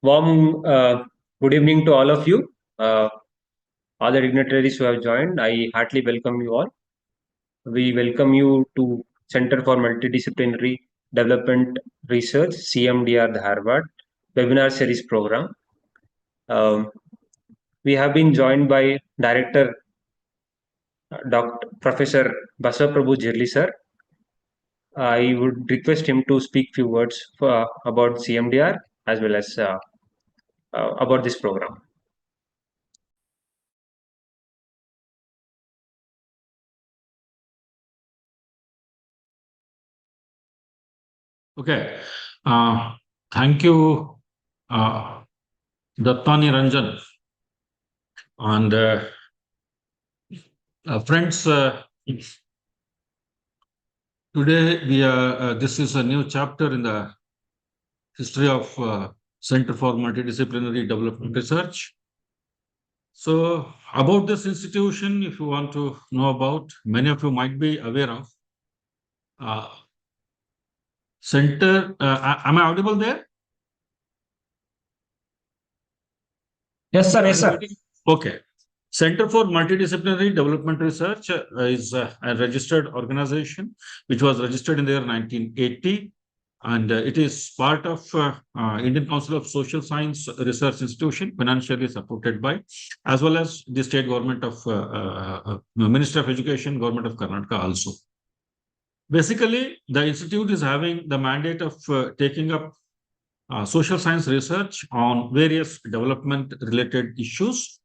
Warm good evening to all of you, all the dignitaries who have joined. I heartily welcome you all. We welcome you to Center for Multidisciplinary Development Research, CMDR, the Harvard webinar series program. We have been joined by Director Dr. Professor Basaprabhu Jirli sir. I would request him to speak few words about CMDR as well as about this program. Okay. Thank you, Dattani Ranjan. And friends, today this is a new chapter in the history of Center for Multidisciplinary Development Research. So, about this institution, if you want to know about, many of you might be aware of. Am I audible there? Yes, sir. Yes, sir. Okay. Center for Multidisciplinary Development Research is a registered organization which was registered in the year 1980, and it is part of Indian Council of Social Science Research Institution, financially supported by, as well as the state government of Ministry of Education, government of Karnataka also. Basically, the institute is having the mandate of taking up social science research on various development related issues.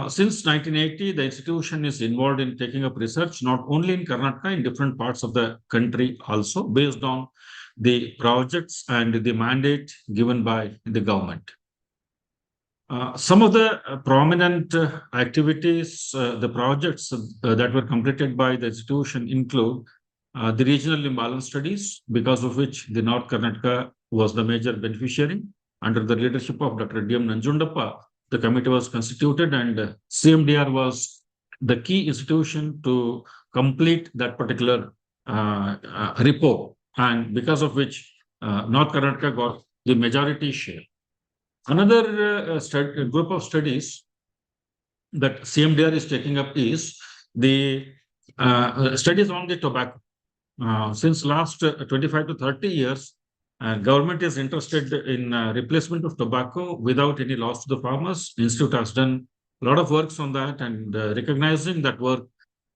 Since 1980, the institution is involved in taking up research not only in Karnataka, in different parts of the country also, based on the projects and the mandate given by the government. Some of the prominent activities, the projects that were completed by the institution include the regional imbalance studies, because of which the North Karnataka was the major beneficiary. Under the leadership of Dr. D.M. Nanjundappa, the committee was constituted, and CMDR was the key institution to complete that particular report, and because of which North Karnataka got the majority share. Another group of studies that CMDR is taking up is the studies on the tobacco. Since last 25 to 30 years, government is interested in replacement of tobacco without any loss to the farmers. Institute has done a lot of works on that, and recognizing that work,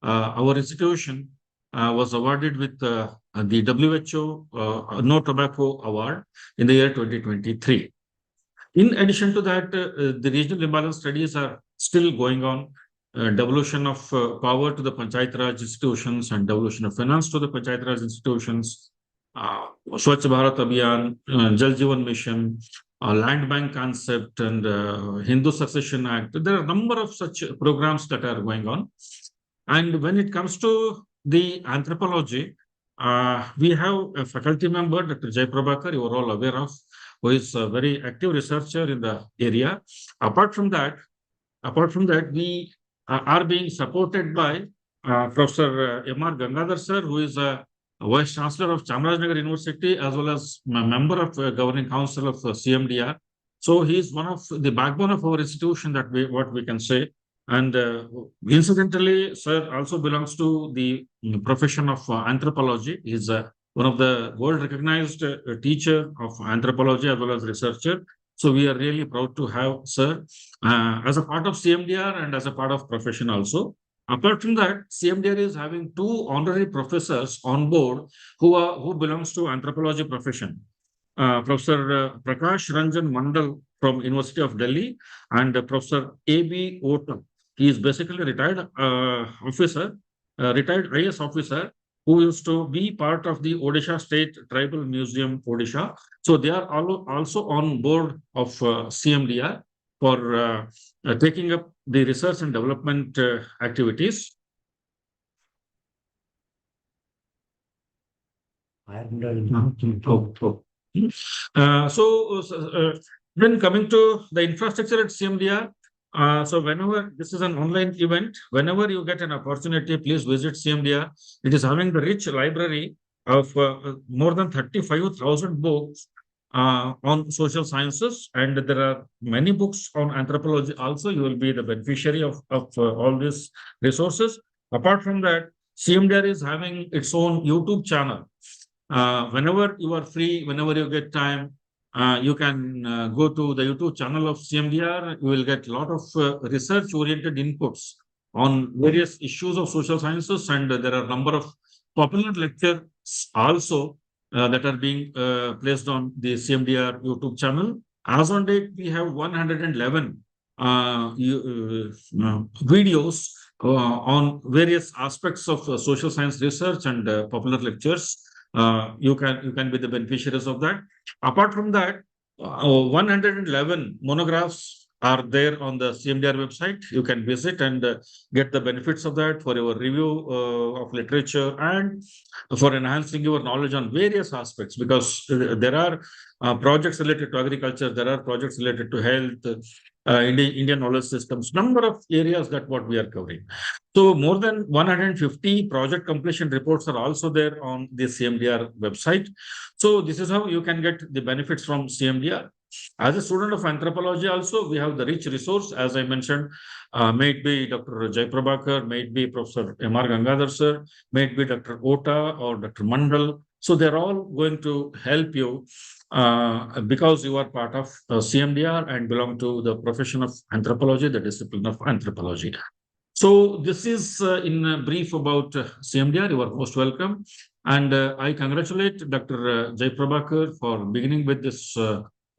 our institution was awarded with the WHO No Tobacco Award in the year 2023. In addition to that, the regional imbalance studies are still going on. Devolution of power to the Panchayat Raj institutions and devolution of finance to the Panchayat Raj institutions, Swachh Bharat Abhiyan, Jal Jeevan Mission, Land Bank concept, and Hindu Succession Act. There are a number of such programs that are going on. And when it comes to the anthropology, we have a faculty member, Dr. Jay Prabhakar, you are all aware of, who is a very active researcher in the area. Apart from that, we are being supported by Professor M.R. Gangadhar sir, who is a Vice Chancellor of Chamarajanagar University, as well as a member of Governing Council of CMDR. So he is one of the backbone of our institution, what we can say. And incidentally, sir also belongs to the profession of anthropology. He is one of the world recognized teacher of anthropology as well as researcher. So we are really proud to have sir as a part of CMDR and as a part of profession also. Apart from that, CMDR is having two honorary professors on board who belongs to anthropology profession. Professor Prakash Ranjan Mandal from University of Delhi, and Professor A.B. Ota. He is basically a retired officer, retired IS officer, who used to be part of the Odisha State Tribal Museum, Odisha. So they are also on board of CMDR for taking up the research and development activities. Then coming to the infrastructure at CMDR, so whenever this is an online event, whenever you get an opportunity, please visit CMDR. It is having the rich library of more than 35,000 books, on social sciences, and there are many books on anthropology also. You will be the beneficiary of all these resources. Apart from that, CMDR is having its own YouTube channel. Whenever you are free, whenever you get time, you can go to the YouTube channel of CMDR. You will get a lot of research-oriented inputs on various issues of social sciences, and there are a number of popular lectures also that are being placed on the CMDR YouTube channel. As on date, we have 111 videos on various aspects of social science research and popular lectures. You can be the beneficiaries of that. Apart from that, 111 monographs are there on the CMDR website. You can visit and get the benefits of that for your review of literature and for enhancing your knowledge on various aspects, because there are projects related to agriculture, there are projects related to health, Indian knowledge systems, number of areas that what we are covering. So more than 150 project completion reports are also there on the CMDR website. So this is how you can get the benefits from CMDR. As a student of anthropology also, we have the rich resource, as I mentioned, may it be Dr. Jay Prabhakar, may it be Professor M.R. Gangadhar sir, may it be Dr. Ota or Dr. Mandal. So they're all going to help you because you are part of CMDR and belong to the profession of anthropology, the discipline of anthropology. So this is in brief about CMDR. You are most welcome. And I congratulate Dr. Jay Prabhakar for beginning with this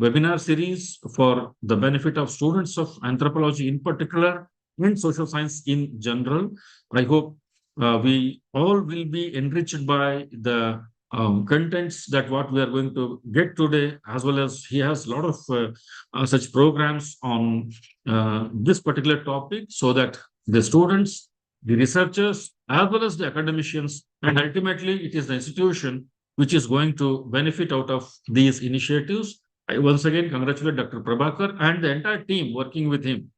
webinar series for the benefit of students of anthropology in particular and social science in general. I hope we all will be enriched by the contents that what we are going to get today, as well as he has a lot of such programs on this particular topic, so that the students, the researchers, as well as the academicians, and ultimately it is the institution which is going to benefit out of these initiatives. I once again congratulate Dr. Prabhakar and the entire team working with him.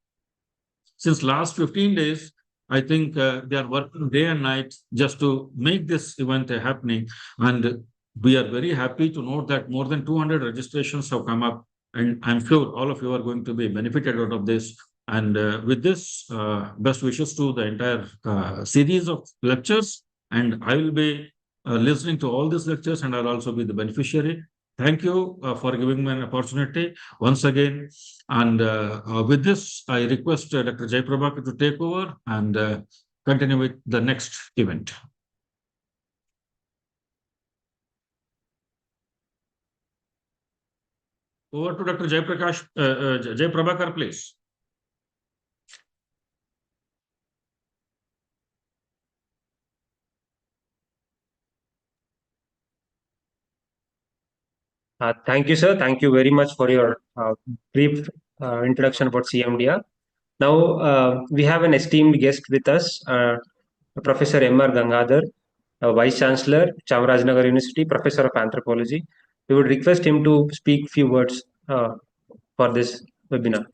Since last 15 days, I think they are working day and night just to make this event happening. And we are very happy to note that more than 200 registrations have come up. And I'm sure all of you are going to be benefited out of this. And with this, best wishes to the entire series of lectures. And I will be listening to all these lectures, and I'll also be the beneficiary. Thank you for giving me an opportunity once again. And with this, I request Dr. Jay Prabhakar to take over and continue with the next event. Over to Dr. Jay Prabhakar, please. Thank you, sir. Thank you very much for your brief introduction about CMDR. Now, we have an esteemed guest with us, Professor M.R. Gangadhar, Vice Chancellor, Chamarajanagar University, Professor of Anthropology. We would request him to speak few words for this webinar.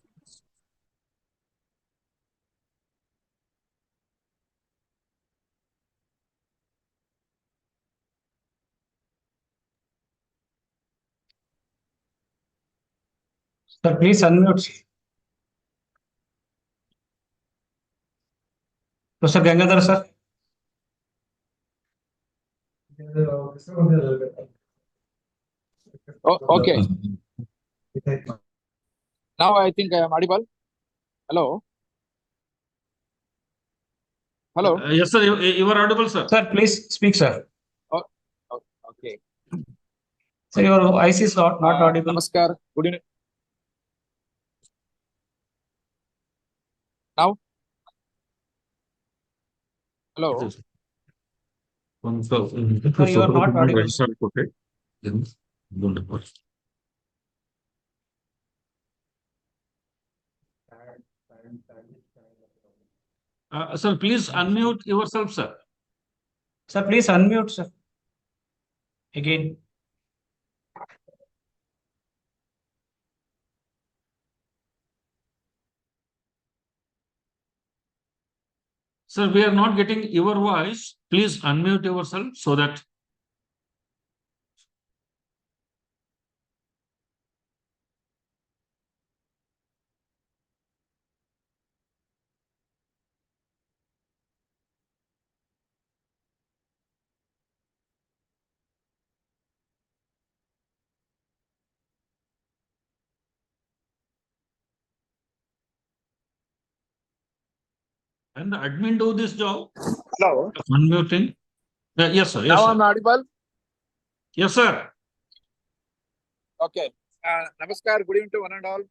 Sir, please unmute. Professor Gangadhar, sir. Oh, okay. Now I think I am audible. Hello. Hello. Yes, sir. You are audible, sir. Sir, please speak, sir. Oh, okay. Sir, your voice is not audible. Namaskar. Good evening. Now. Hello. Sir, you are not audible. Sir, please unmute yourself, sir. Sir, please unmute, sir. Again. Sir, we are not getting your voice. Please unmute yourself so that Can the admin do this job? Hello. Unmuting. Yes, sir. Yes, Now sir. I'm audible. Yes, sir. Okay. Namaskar. Good evening to one and all.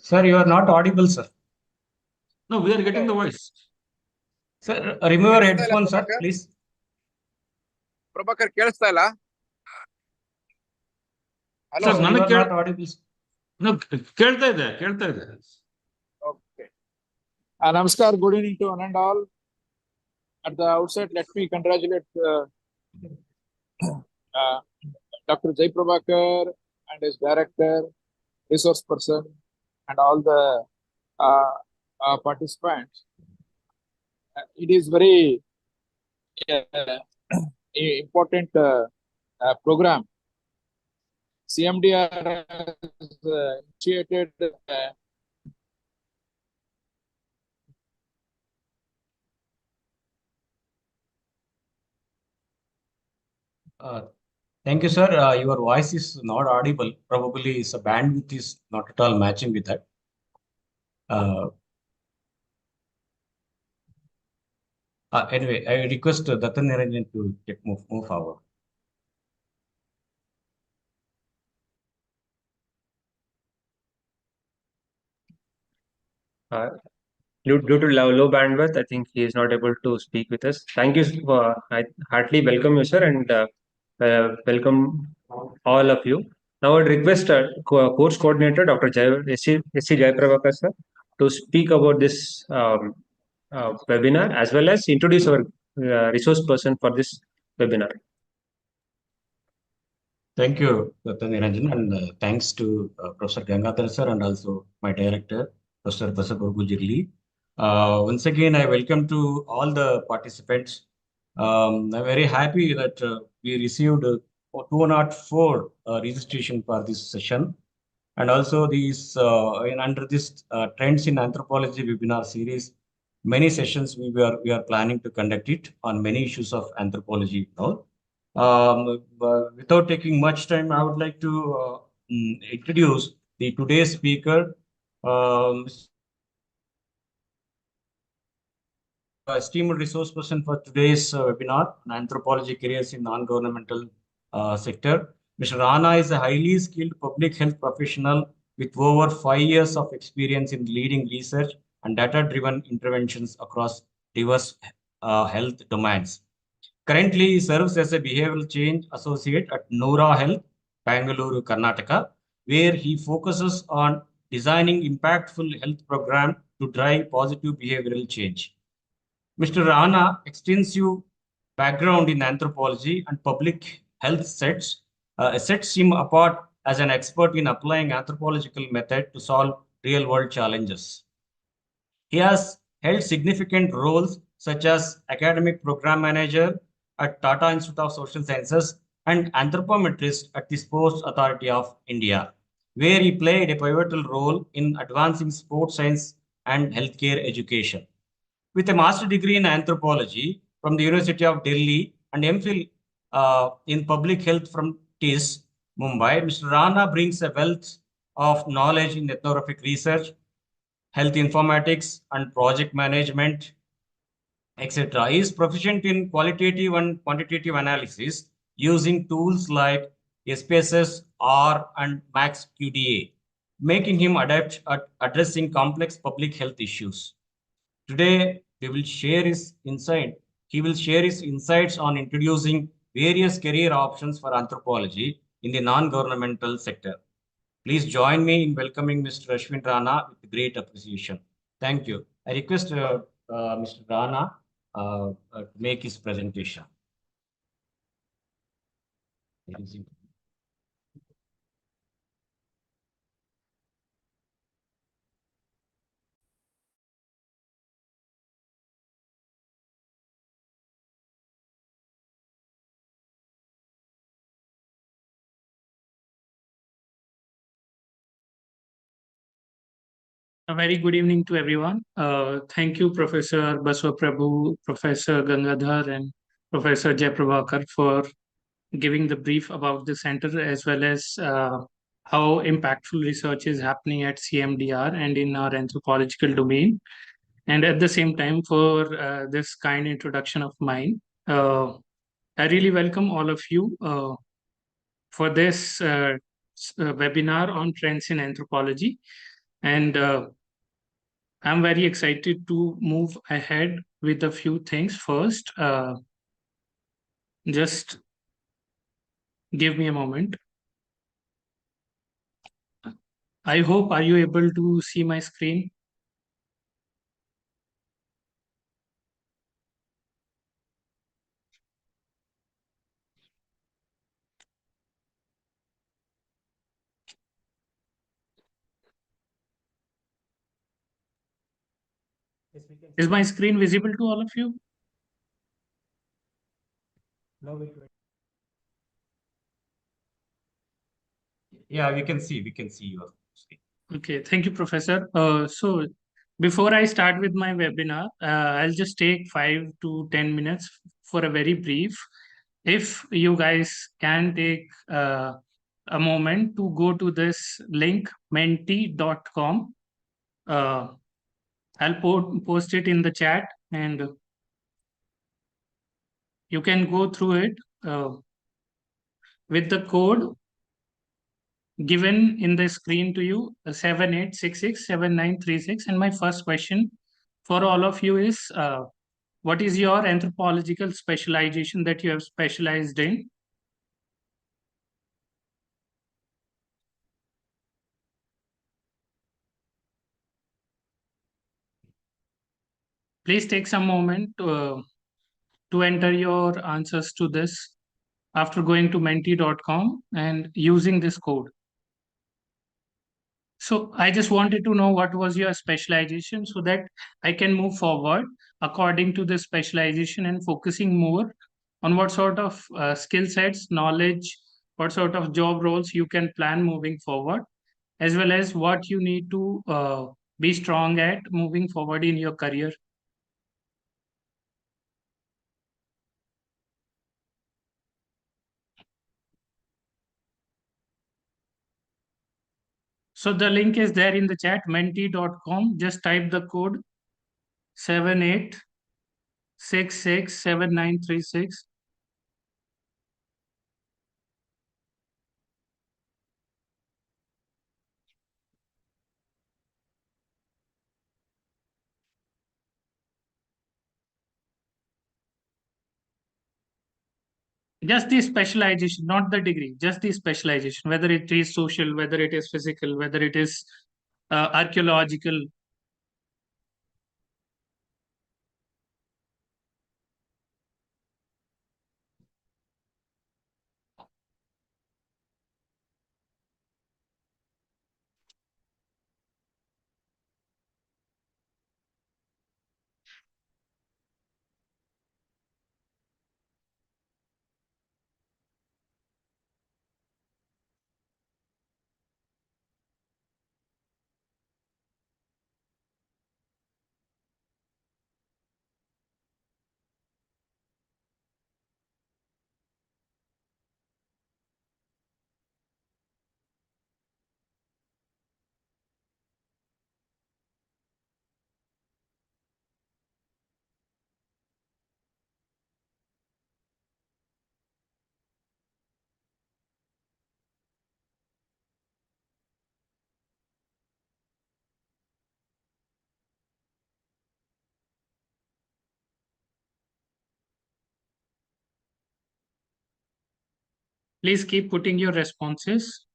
Sir, you are not audible, sir. No, we are getting the Hello. voice. Sir, remove your ಕೇಳಿಸ್ತಾ ಇಲ್ಲ headphones, sir, Prabhakar? please. Prabhakar ಕೇಳಿಸ್ತಾ ಇಲ್ಲ? Sir, No, Hello. you ನನಗೆ are not audible. No, ಕೇಳ್ತಾ ಇದೆ, ಕೇಳ್ತಾ ಇದೆ. Okay. Namaskar. Good evening to one and all. At the outset, let me congratulate Dr. Jai Prabhakar and his director, resource person, and all the participants. It is very uh, important program. CMDR has initiated Thank you, sir. Your voice is not audible. Probably the bandwidth is not at all matching with that. Anyway, I request Datan Niranjan to move forward. Due to low bandwidth, I think he is not able to speak with us. Thank you. I heartily welcome you, sir, and welcome all of you. Now, I would request course coordinator, Dr. S.C. Jayaprabhakar, sir, to speak about this webinar as well as introduce our resource person for this webinar. Thank you, Dr. Niranjan, and thanks to Professor Gangadhar sir and also my director, Professor Basaburgu Jirli. Once again, I welcome to all the participants. I'm very happy that we received 204 registration for this session. And also under this Trends in Anthropology webinar series, many sessions we are planning to conduct it on many issues of anthropology. But without taking much time, I would like to introduce the today's speaker, esteemed resource person for today's webinar on anthropology careers in non-governmental sector. Mr. Rana is a highly skilled public health professional with over 5 years of experience in leading research and data-driven interventions across diverse health domains. Currently, he serves as a behavioral change associate at Nora Health, Bangalore, Karnataka, where he focuses on designing impactful health programs to drive positive behavioral change. Mr. Rana, extensive background in anthropology and public health sets him apart as an expert in applying anthropological method to solve real-world challenges. He has held significant roles such as academic program manager at Tata Institute of Social Sciences and anthropometrist at the Sports Authority of India, where he played a pivotal role in advancing sports science and healthcare education. With a master's degree in anthropology from the University of Delhi and MPhil in public health from TIS, Mumbai, Mr. Rana brings a wealth of knowledge in ethnographic research, health informatics, and project management, etc. He is proficient in qualitative and quantitative analysis using tools like SPSS, R, and Max QDA, making him adept at addressing complex public health issues. Today, we will share his insight. He will share his insights on introducing various career options for anthropology in the non-governmental sector. Please join me in welcoming Mr. Ashwin Rana with great appreciation. Thank you. I request Mr. Rana to make his presentation. A very good evening to everyone. Thank you, Professor Baswa Prabhu, Professor Gangadhar, and Professor Jayaprabhakar for giving the brief about the center as well as how impactful research is happening at CMDR and in our anthropological domain. and at the same time for this kind introduction of mine. I really welcome all of you for this webinar on trends in anthropology. And I'm very excited to move ahead with a few things. First, just give me a moment. I hope, are you able to see my screen? Is my screen visible to all of you? Yeah, we can see your screen. Okay, thank you, Professor. So before I start with my webinar, I'll just take 5 to 10 minutes for a very brief. If you guys can take a moment to go to this link, menti.com, uh, I'll post it in the chat and you can go through it with the code given in the screen to you, 78667936. And my first question for all of you is, what is your anthropological specialization that you have specialized in? Please take some moment to enter your answers to this after going to menti.com and using this code. So I just wanted to know what was your specialization so that I can move forward according to the specialization and focusing more on what sort of skill sets, knowledge, what sort of job roles you can plan moving forward, as well as what you need to be strong at moving forward in your career. So the link is there in the chat, menti.com. Just type the code 78667936. Just the specialization, not the degree, just the specialization, whether it is social, whether it is physical, whether it is archaeological. Please keep putting your responses.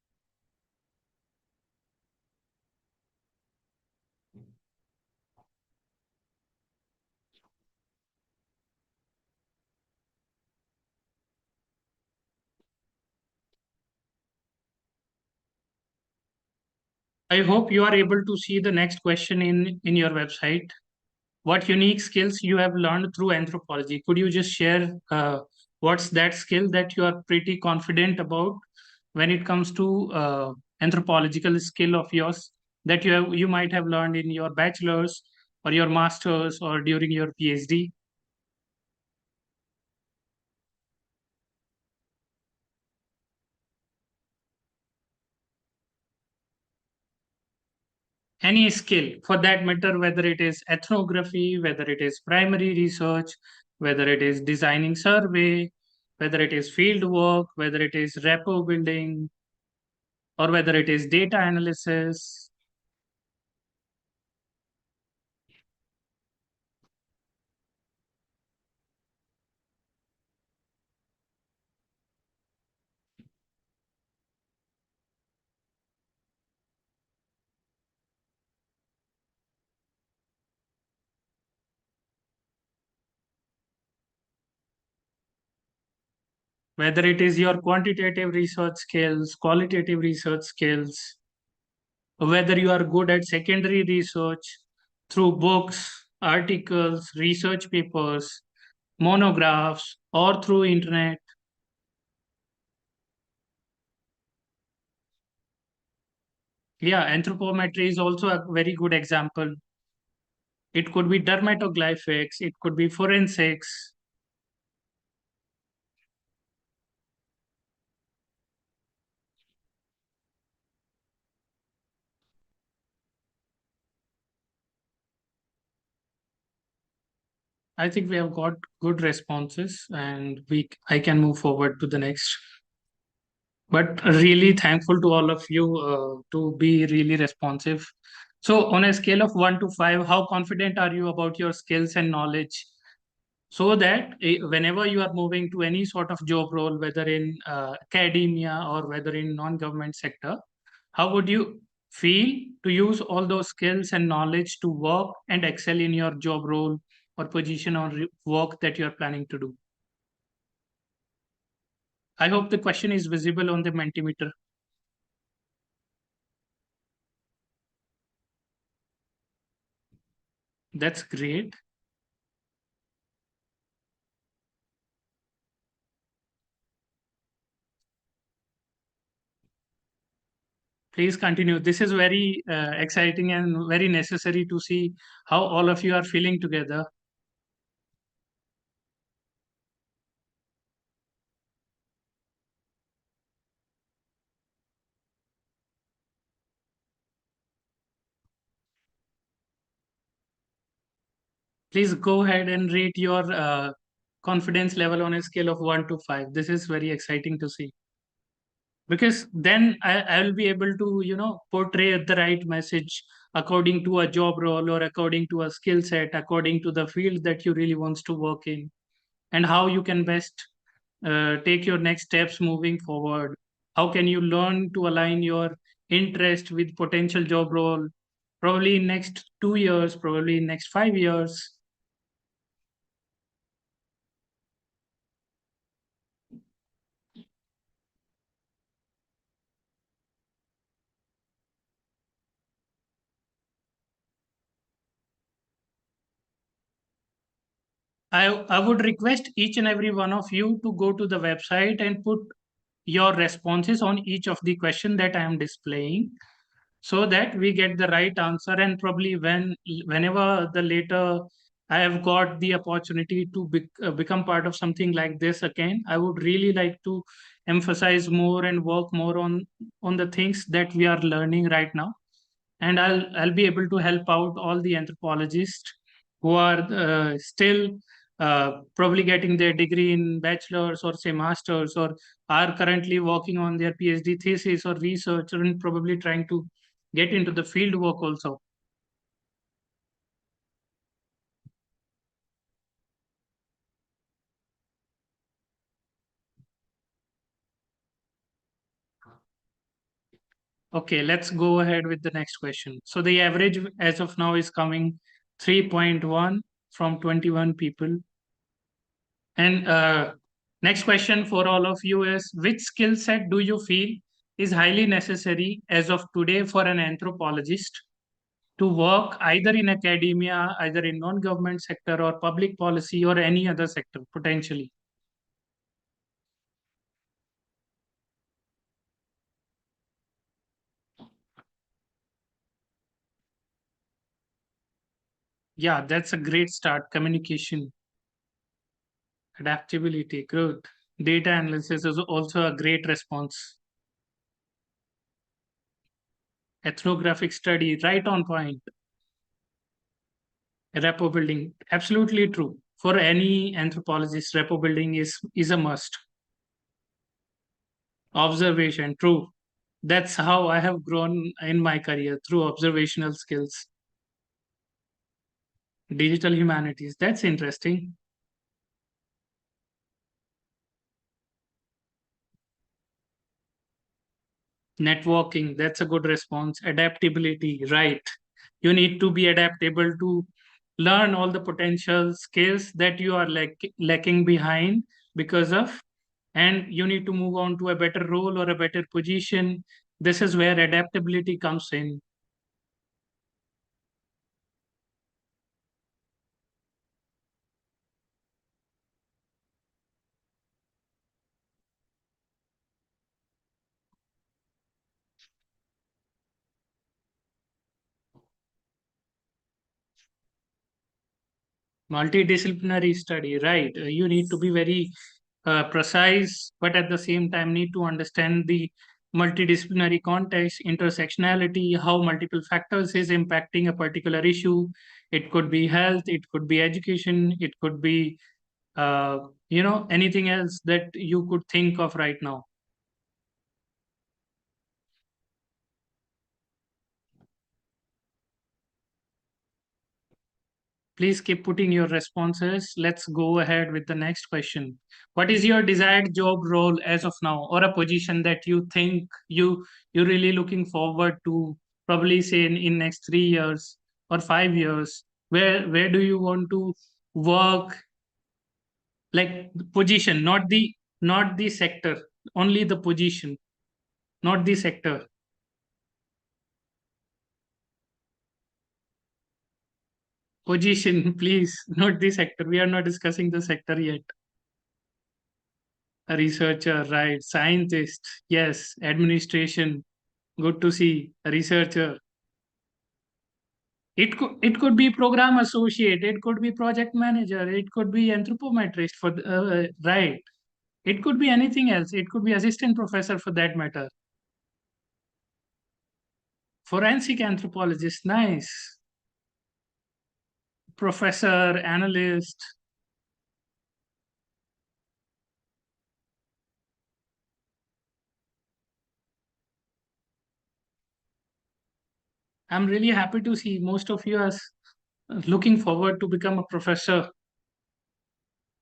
I hope you are able to see the next question in your website. What unique skills you have learned through anthropology? Could you just share what's that skill that you are pretty confident about when it comes to anthropological skill of yours that you might have learned in your bachelor's or your master's or during your PhD? any skill for that matter, whether it is ethnography, whether it is primary research, whether it is designing survey, whether it is field work, whether it is rapport building, or whether it is data analysis. Whether it is your quantitative research skills, qualitative research skills, whether you are good at secondary research through books, articles, research papers, monographs, or through internet. Yeah, anthropometry is also a very good example. It could be dermatoglyphics, it could be forensics. I think we have got good responses and I can move forward to the next. But really thankful to all of you to be really responsive. So on a scale of 1 to 5, how confident are you about your skills and knowledge? So that whenever you are moving to any sort of job role, whether in academia or whether in non-government sector, how would you feel to use all those skills and knowledge to work and excel in your job role or position or work that you are planning to do? I hope the question is visible on the Mentimeter. That's great. Please continue. This is very exciting and very necessary to see how all of you are feeling together. Please go ahead and rate your confidence level on a scale of 1 to 5. This is very exciting to see. Because then I will be able to, portray the right message according to a job role or according to a skill set, according to the field that you really wants to work in, and how you can best take your next steps moving forward. How can you learn to align your interest with potential job role, probably in next 2 years, probably in next 5 years. I would request each and every one of you to go to the website and put your responses on each of the question that I am displaying so that we get the right answer. And probably whenever the later I have got the opportunity to become part of something like this again, I would really like to emphasize more and work more on the things that we are learning right now, and I'll be able to help out all the anthropologists who are still probably getting their degree in bachelor's or say master's, or are currently working on their PhD thesis or research, and probably trying to get into the field work also. Okay, let's go ahead with the next question. So the average as of now is coming 3.1 from 21 people. And next question for all of you is, which skill set do you feel is highly necessary as of today for an anthropologist to work either in academia, either in non-government sector or public policy or any other sector potentially? Yeah, that's a great start. Communication, adaptability, good. Data analysis is also a great response. Ethnographic study, right on point. Repo building, absolutely true. For any anthropologist, repo building is a must. Observation, true. That's how I have grown in my career, through observational skills. Digital humanities, that's interesting. Networking, that's a good response. Adaptability, right. You need to be adaptable to learn all the potential skills that you are lacking behind because of, and you need to move on to a better role or a better position. This is where adaptability comes in. Multidisciplinary study, right. You need to be very precise, but at the same time need to understand the multidisciplinary context, intersectionality, how multiple factors is impacting a particular issue. It could be health, it could be education, it could be anything else that you could think of right now. Please keep putting your responses. Let's go ahead with the next question. What is your desired job role as of now, or a position that you think you're really looking forward to, probably say in next 3 years or 5 years? Where do you want to work? Like the position, not the sector, only the position, not the sector. Position, please, not the sector. We are not discussing the sector yet. A researcher, right? Scientist, yes. Administration, good to see. A researcher. It could be program associate. It could be project manager. It could be anthropometrist right. It could be anything else. It could be assistant professor for that matter. Forensic anthropologist, nice. Professor, analyst. I'm really happy to see most of you are looking forward to become a professor,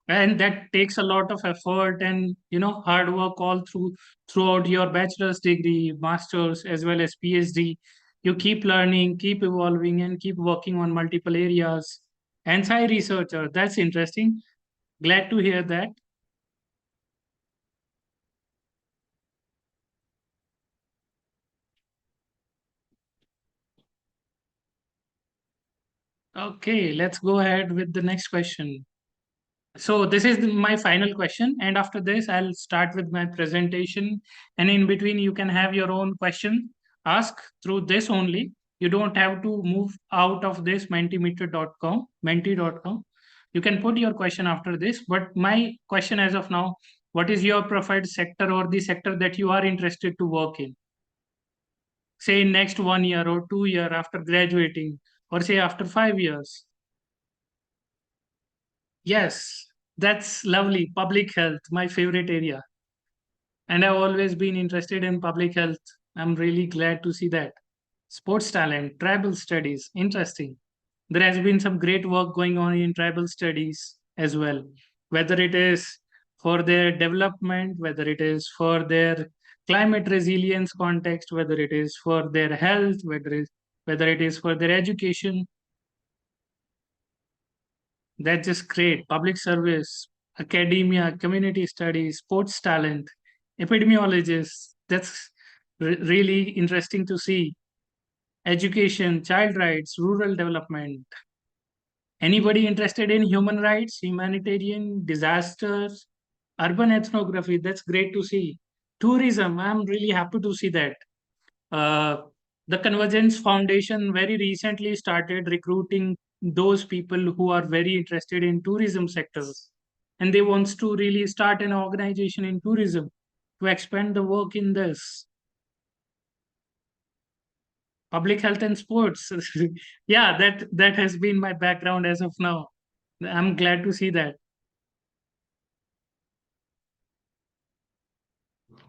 and that takes a lot of effort and hard work all throughout your bachelor's degree, masters, as well as PhD. You keep learning, keep evolving, and keep working on multiple areas. Anti-researcher, that's interesting. Glad to hear that. Okay, let's go ahead with the next question. So this is my final question, and after this, I'll start with my presentation. And in between, you can have your own question ask through this only. You don't have to move out of this menti.com. You can put your question after this. But my question as of now, what is your preferred sector or the sector that you are interested to work in? Say in next 1 year or 2 year after graduating, or say after 5 years. Yes, that's lovely. Public health, my favorite area. And I've always been interested in public health. I'm really glad to see that. Sports talent, tribal studies, interesting. There has been some great work going on in tribal studies as well, whether it is for their development, whether it is for their climate resilience context, whether it is for their health, whether it is for their education. That's just great. Public service, academia, community studies, sports talent, epidemiologists. That's really interesting to see. Education, child rights, rural development. Anybody interested in human rights, humanitarian, disasters, urban ethnography? That's great to see. Tourism, I'm really happy to see that. Uh, the Convergence Foundation very recently started recruiting those people who are very interested in tourism sectors, and they wants to really start an organization in tourism to expand the work in this. Public health and sports. Yeah, that has been my background as of now. I'm glad to see that.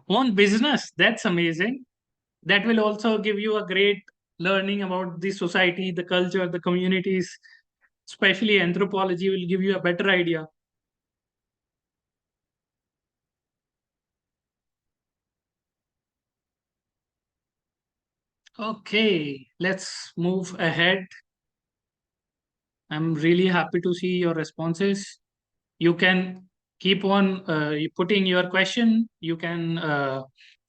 Own business, that's amazing. That will also give you a great learning about the society, the culture, the communities. Especially anthropology will give you a better idea. Okay, let's move ahead. I'm really happy to see your responses. You can keep on putting your question. You can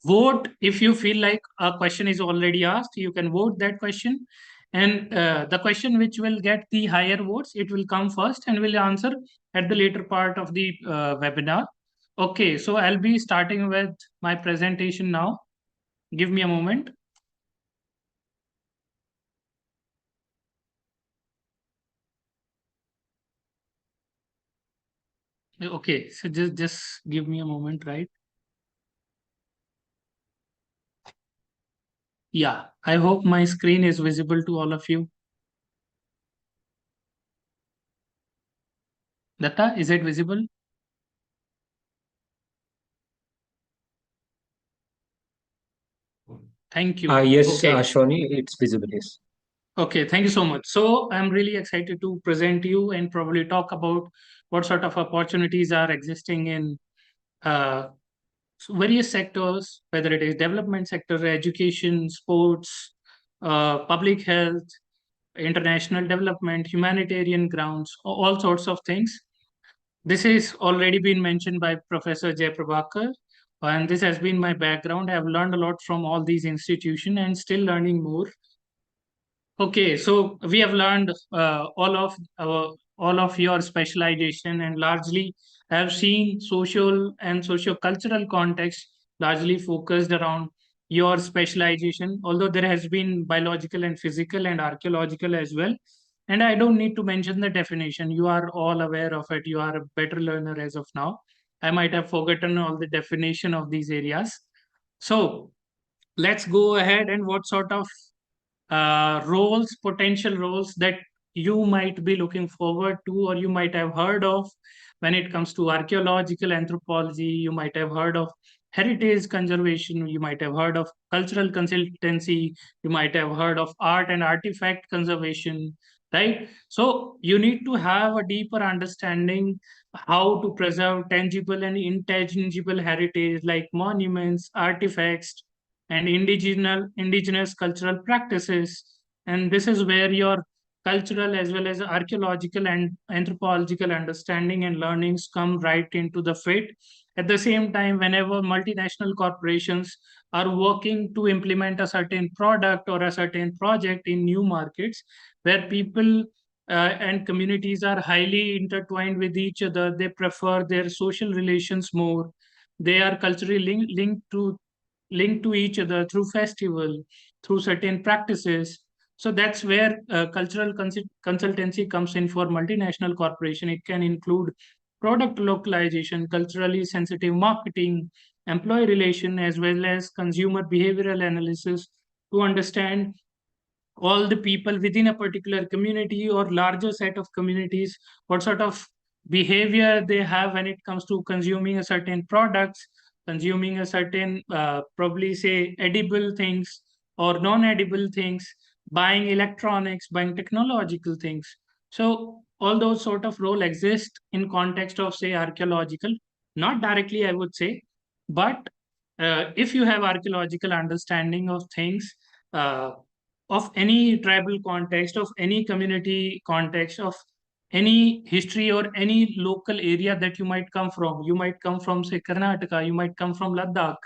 vote if you feel like a question is already asked. You can vote that question, and the question which will get the higher votes, it will come first and will answer at the later part of the webinar. Okay, so I'll be starting with my presentation now. Give me a moment. Okay, so just give me a moment, right? Yeah, I hope my screen is visible to all of you. Datta, is it visible? Thank you. Yes, Okay. Shoni, it's visible. Yes. Okay, thank you so much. So I'm really excited to present you and probably talk about what sort of opportunities are existing in uh, various sectors, whether it is development sector, education, sports, public health, international development, humanitarian grounds, all sorts of things. This is already been mentioned by Professor Jayaprabhakar, and this has been my background. I've learned a lot from all these institutions and still learning more. Okay, so we have learned all of your specialization, and largely have seen social and socio-cultural context largely focused around your specialization, although there has been biological and physical and archaeological as well. And I don't need to mention the definition. You are all aware of it. You are a better learner as of now. I might have forgotten all the definition of these areas. So let's go ahead, and what sort of roles, potential roles that you might be looking forward to, or you might have heard of when it comes to archaeological anthropology. You might have heard of heritage conservation, you might have heard of cultural consultancy, you might have heard of art and artifact conservation, right? So you need to have a deeper understanding how to preserve tangible and intangible heritage like monuments, artifacts, and indigenous cultural practices. And this is where your cultural as well as archaeological and anthropological understanding and learnings come right into the fit. At the same time, whenever multinational corporations are working to implement a certain product or a certain project in new markets where people and communities are highly intertwined with each other, they prefer their social relations more. They are culturally linked to each other through festival, through certain practices. So that's where cultural consultancy comes in for multinational corporation. It can include product localization, culturally sensitive marketing, employee relation, as well as consumer behavioral analysis to understand all the people within a particular community or larger set of communities, what sort of behavior they have when it comes to consuming a certain products, consuming a certain probably say edible things or non-edible things, buying electronics, buying technological things. So all those sort of role exist in context of say archaeological, not directly I would say, but if you have archaeological understanding of things, uh, of any tribal context, of any community context, of any history or any local area that you might come from. You might come from, say, Karnataka, you might come from Ladakh,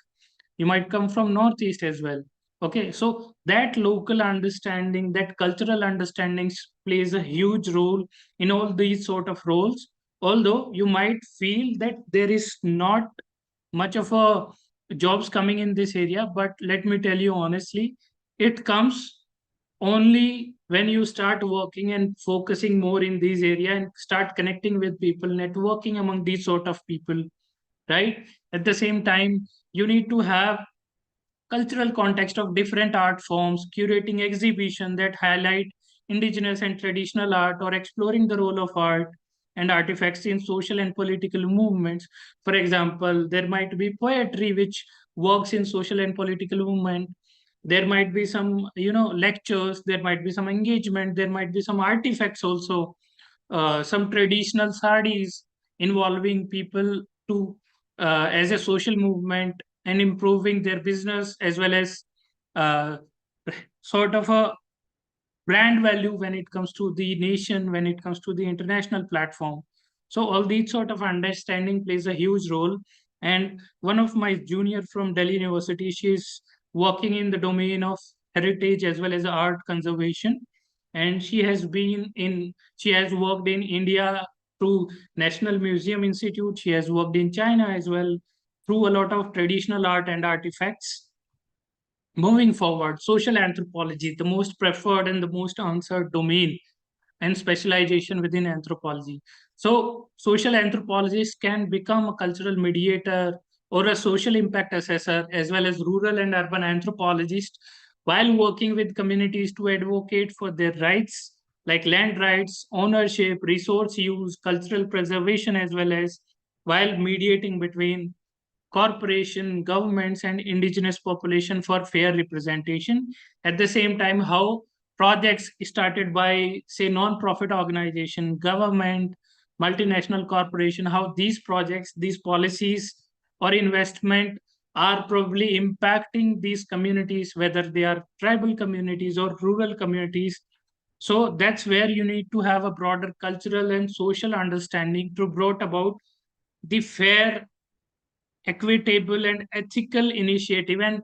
you might come from Northeast as well. Okay, so that local understanding, that cultural understanding plays a huge role in all these sort of roles. Although you might feel that there is not much of a jobs coming in this area, but let me tell you honestly, it comes only when you start working and focusing more in these area and start connecting with people, networking among these sort of people, right? At the same time, you need to have cultural context of different art forms, curating exhibition that highlight indigenous and traditional art, or exploring the role of art and artifacts in social and political movements. For example, there might be poetry which works in social and political movement. There might be some, lectures, there might be some engagement, there might be some artifacts also, some traditional sarees involving people to as a social movement and improving their business, as well as uh, sort of a brand value when it comes to the nation, when it comes to the international platform. So all these sort of understanding plays a huge role. And one of my junior from Delhi University, she's working in the domain of heritage as well as art conservation. And she has worked in India through National Museum Institute. She has worked in China as well through a lot of traditional art and artifacts. Moving forward, social anthropology, the most preferred and the most answered domain and specialization within anthropology. So, social anthropologists can become a cultural mediator or a social impact assessor, as well as rural and urban anthropologist, while working with communities to advocate for their rights like land rights, ownership, resource use, cultural preservation, as well as while mediating between corporation, governments, and indigenous population for fair representation. At the same time, how projects started by, say, non-profit organization, government, multinational corporation, how these projects, these policies or investment are probably impacting these communities, whether they are tribal communities or rural communities. So that's where you need to have a broader cultural and social understanding to brought about the fair, equitable, and ethical initiative, and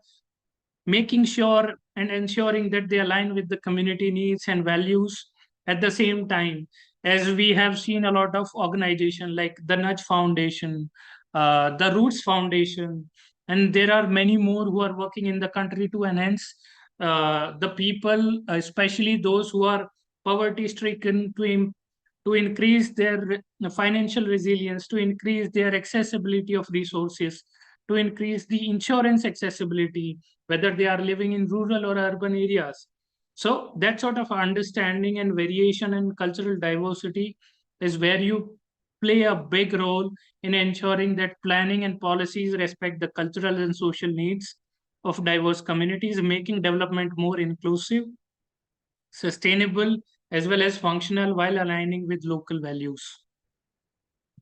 making sure and ensuring that they align with the community needs and values. At the same time, as we have seen a lot of organization like the Nudge Foundation, the Roots Foundation, and there are many more who are working in the country to enhance the people, especially those who are poverty stricken, to increase their financial resilience, to increase their accessibility of resources, to increase the insurance accessibility, whether they are living in rural or urban areas. So that sort of understanding and variation and cultural diversity is where you play a big role in ensuring that planning and policies respect the cultural and social needs of diverse communities, making development more inclusive, sustainable, as well as functional while aligning with local values.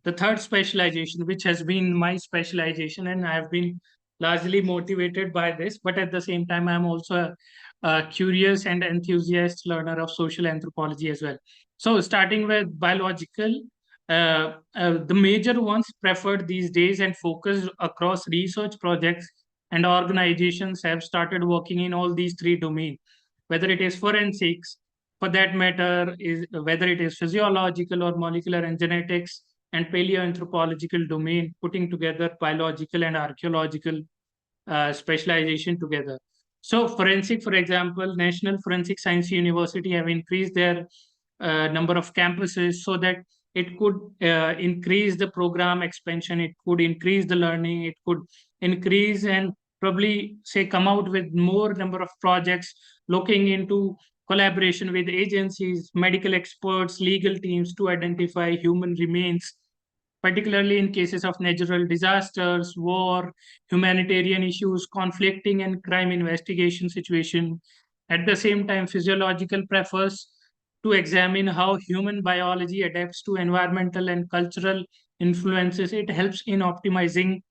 The third specialization, which has been my specialization, and I have been largely motivated by this, but at the same time, I'm also a curious and enthusiast learner of social anthropology as well. So, starting with biological, the major ones preferred these days and focused across research projects and organizations have started working in all these three domains, whether it is forensics, for that matter, is whether it is physiological or molecular and genetics and paleoanthropological domain, putting together biological and archaeological specialization together. So forensic, for example, National Forensic Science University have increased their number of campuses so that it could increase the program expansion, it could increase the learning, it could increase and probably say come out with more number of projects looking into collaboration with agencies, medical experts, legal teams to identify human remains, particularly in cases of natural disasters, war, humanitarian issues, conflicting and crime investigation situation. At the same time, physiological prefers to examine how human biology adapts to environmental and cultural influences. It helps in optimizing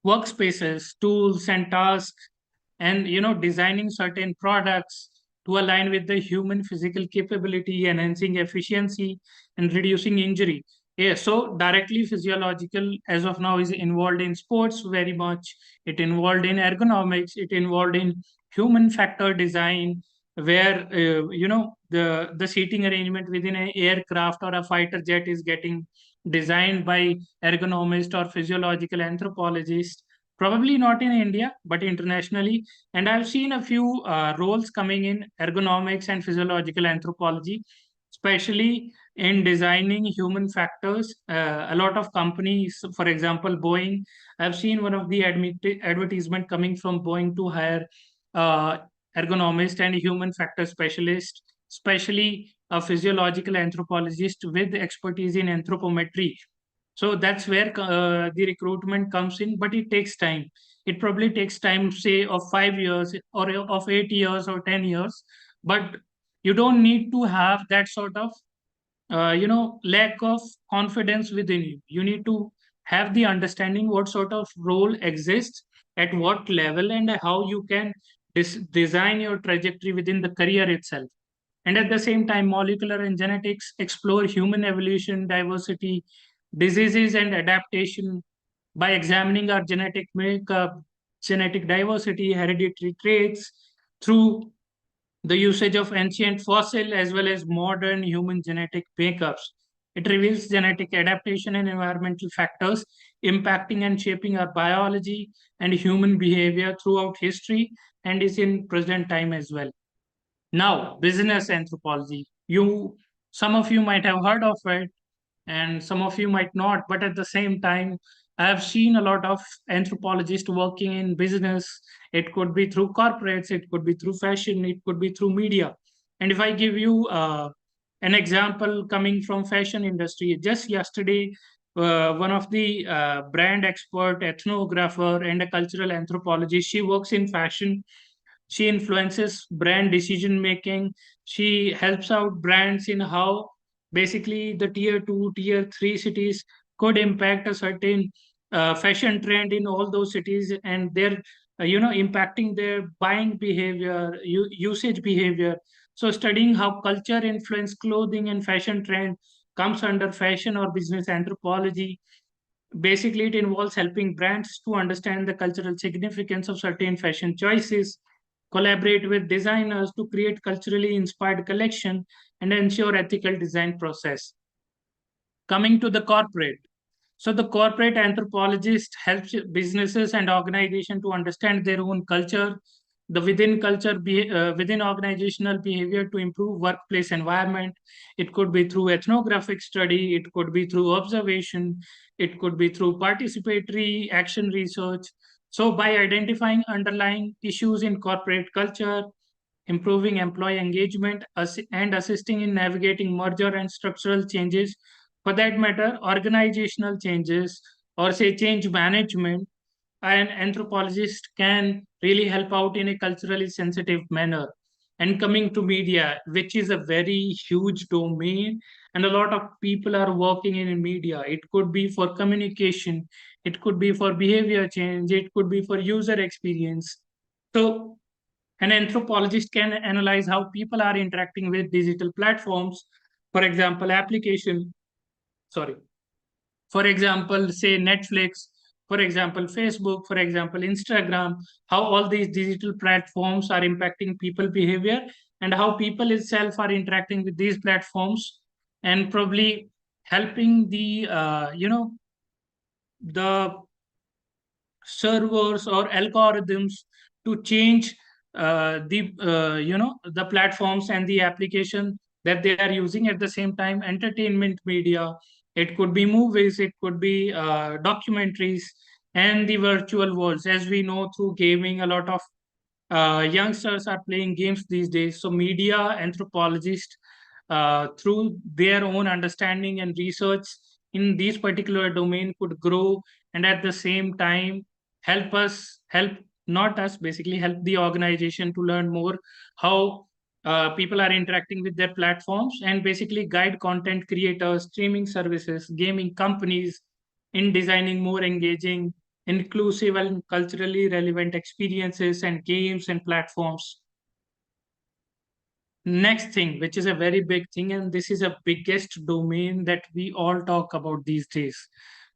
workspaces, tools, and tasks, and designing certain products to align with the human physical capability, enhancing efficiency and reducing injury. Yeah, so directly physiological as of now is involved in sports very much. It involved in ergonomics. It involved in human factor design, where the seating arrangement within an aircraft or a fighter jet is getting designed by ergonomist or physiological anthropologist, probably not in India, but internationally. And I've seen a few roles coming in ergonomics and physiological anthropology, especially in designing human factors. A lot of companies, for example, Boeing, I've seen one of the advertisement coming from Boeing to hire uh, ergonomist and human factor specialist, especially a physiological anthropologist with expertise in anthropometry. So that's where the recruitment comes in, but it takes time. It probably takes time, say, of 5 years or of 8 years or 10 years. But you don't need to have that sort of lack of confidence within you. You need to have the understanding what sort of role exists at what level and how you can design your trajectory within the career itself. And at the same time, molecular and genetics explore human evolution, diversity, diseases, and adaptation by examining our genetic makeup, genetic diversity, hereditary traits through the usage of ancient fossil as well as modern human genetic makeups. It reveals genetic adaptation and environmental factors impacting and shaping our biology and human behavior throughout history and is in present time as well. Now, business anthropology. Some of you might have heard of it, and some of you might not. But at the same time, I have seen a lot of anthropologists working in business. It could be through corporates, it could be through fashion, it could be through media. And if I give you an example coming from fashion industry, just yesterday, one of the brand expert, ethnographer, and a cultural anthropologist, she works in fashion. She influences brand decision making. She helps out brands in how basically the tier 2, tier 3 cities could impact a certain fashion trend in all those cities, and they're impacting their buying behavior, usage behavior. So studying how culture influence clothing and fashion trend comes under fashion or business anthropology. Basically, it involves helping brands to understand the cultural significance of certain fashion choices, collaborate with designers to create culturally inspired collection, and ensure ethical design process. Coming to the corporate. So the corporate anthropologist helps businesses and organizations to understand their own culture, the within organizational behavior to improve workplace environment. It could be through ethnographic study, it could be through observation, it could be through participatory action research. So by identifying underlying issues in corporate culture, improving employee engagement, and assisting in navigating merger and structural changes, for that matter, organizational changes or say change management, an anthropologist can really help out in a culturally sensitive manner. And coming to media, which is a very huge domain, and a lot of people are working in media. It could be for communication, it could be for behavior change, it could be for user experience. So an anthropologist can analyze how people are interacting with digital platforms, for example, application, sorry, for example, say Netflix, for example, Facebook, for example, Instagram, how all these digital platforms are impacting people behavior and how people itself are interacting with these platforms, and probably helping the servers or algorithms to change the platforms and the application that they are using. At the same time, entertainment media, it could be movies, it could be documentaries, and the virtual worlds. As we know, through gaming, a lot of youngsters are playing games these days. So media anthropologists, through their own understanding and research in these particular domain, could grow, and at the same time help not us, basically help the organization to learn more how people are interacting with their platforms, and basically guide content creators, streaming services, gaming companies in designing more engaging, inclusive, and culturally relevant experiences and games and platforms. Next thing, which is a very big thing, and this is a biggest domain that we all talk about these days,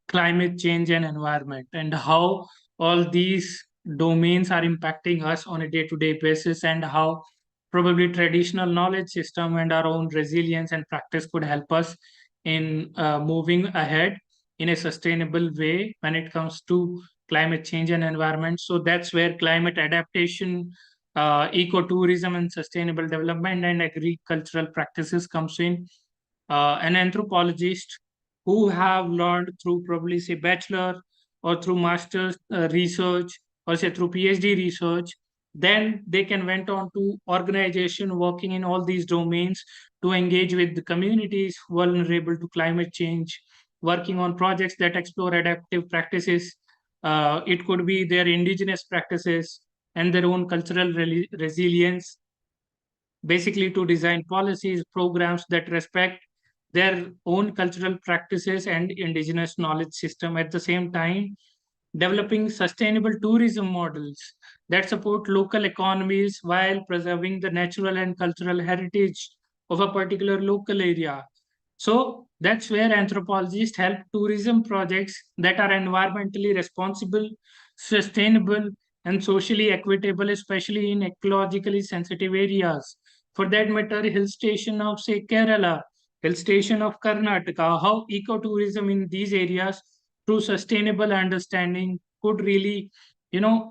climate change and environment, and how all these domains are impacting us on a day-to-day basis, and how probably traditional knowledge system and our own resilience and practice could help us in moving ahead in a sustainable way when it comes to climate change and environment. So that's where climate adaptation, ecotourism and sustainable development and agricultural practices comes in. an anthropologist who have learned through probably say bachelor or through master's research or say through PhD research, then they can went on to organization working in all these domains to engage with the communities vulnerable to climate change, working on projects that explore adaptive practices. It could be their indigenous practices and their own cultural resilience, basically to design policies, programs that respect their own cultural practices and indigenous knowledge system. At the same time, developing sustainable tourism models that support local economies while preserving the natural and cultural heritage of a particular local area. So that's where anthropologists help tourism projects that are environmentally responsible, sustainable, and socially equitable, especially in ecologically sensitive areas. For that matter, hill station of say Kerala, hill station of Karnataka, how ecotourism in these areas through sustainable understanding could really